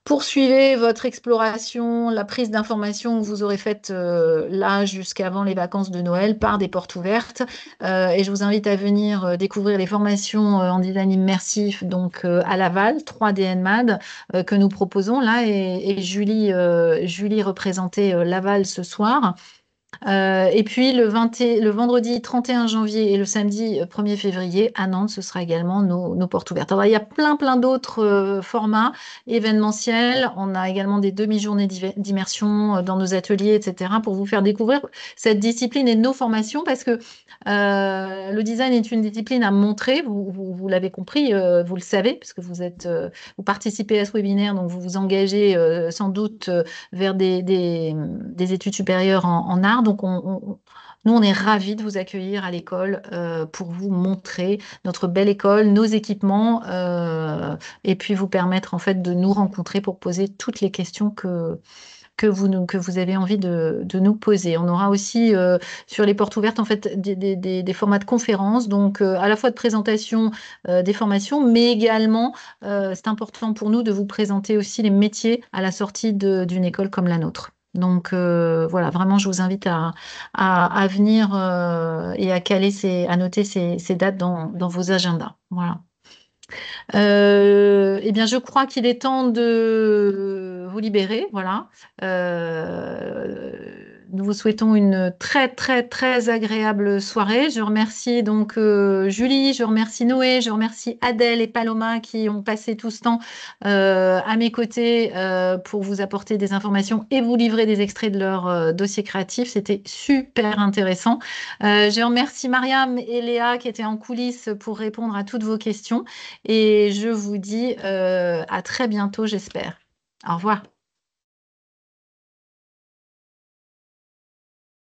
poursuivez votre exploration, la prise d'informations que vous aurez faite là jusqu'avant les vacances de Noël par des portes ouvertes. Et je vous invite à venir découvrir les formations en design immersif donc à Laval, 3D NMAD, que nous proposons là. Et Julie représentait Laval ce soir. Et puis le vendredi 31 janvier et le samedi 1er février à Nantes, ce sera également nos portes ouvertes. Alors, il y a plein d'autres formats événementiels. On a également des demi-journées d'immersion dans nos ateliers, etc., pour vous faire découvrir cette discipline et nos formations, parce que le design est une discipline à montrer. Vous l'avez compris, vous le savez, parce que vous participez à ce webinaire, donc vous vous engagez sans doute vers des études supérieures en art. Donc, nous, on est ravis de vous accueillir à l'école pour vous montrer notre belle école, nos équipements, et puis vous permettre en fait de nous rencontrer pour poser toutes les questions que vous avez envie de nous poser. On aura aussi sur les portes ouvertes en fait des formats de conférences, donc à la fois de présentation des formations, mais également c'est important pour nous de vous présenter aussi les métiers à la sortie d'une école comme la nôtre. Donc voilà, vraiment, je vous invite à venir et à noter ces dates dans vos agendas. Voilà. Eh bien, je crois qu'il est temps de vous libérer. Voilà. Nous vous souhaitons une très agréable soirée. Je remercie donc Julie, je remercie Noé, je remercie Adèle et Paloma qui ont passé tout ce temps à mes côtés pour vous apporter des informations et vous livrer des extraits de leur dossier créatif. C'était super intéressant. Je remercie Mariam et Léa qui étaient en coulisses pour répondre à toutes vos questions. Et je vous dis à très bientôt, j'espère. Au revoir.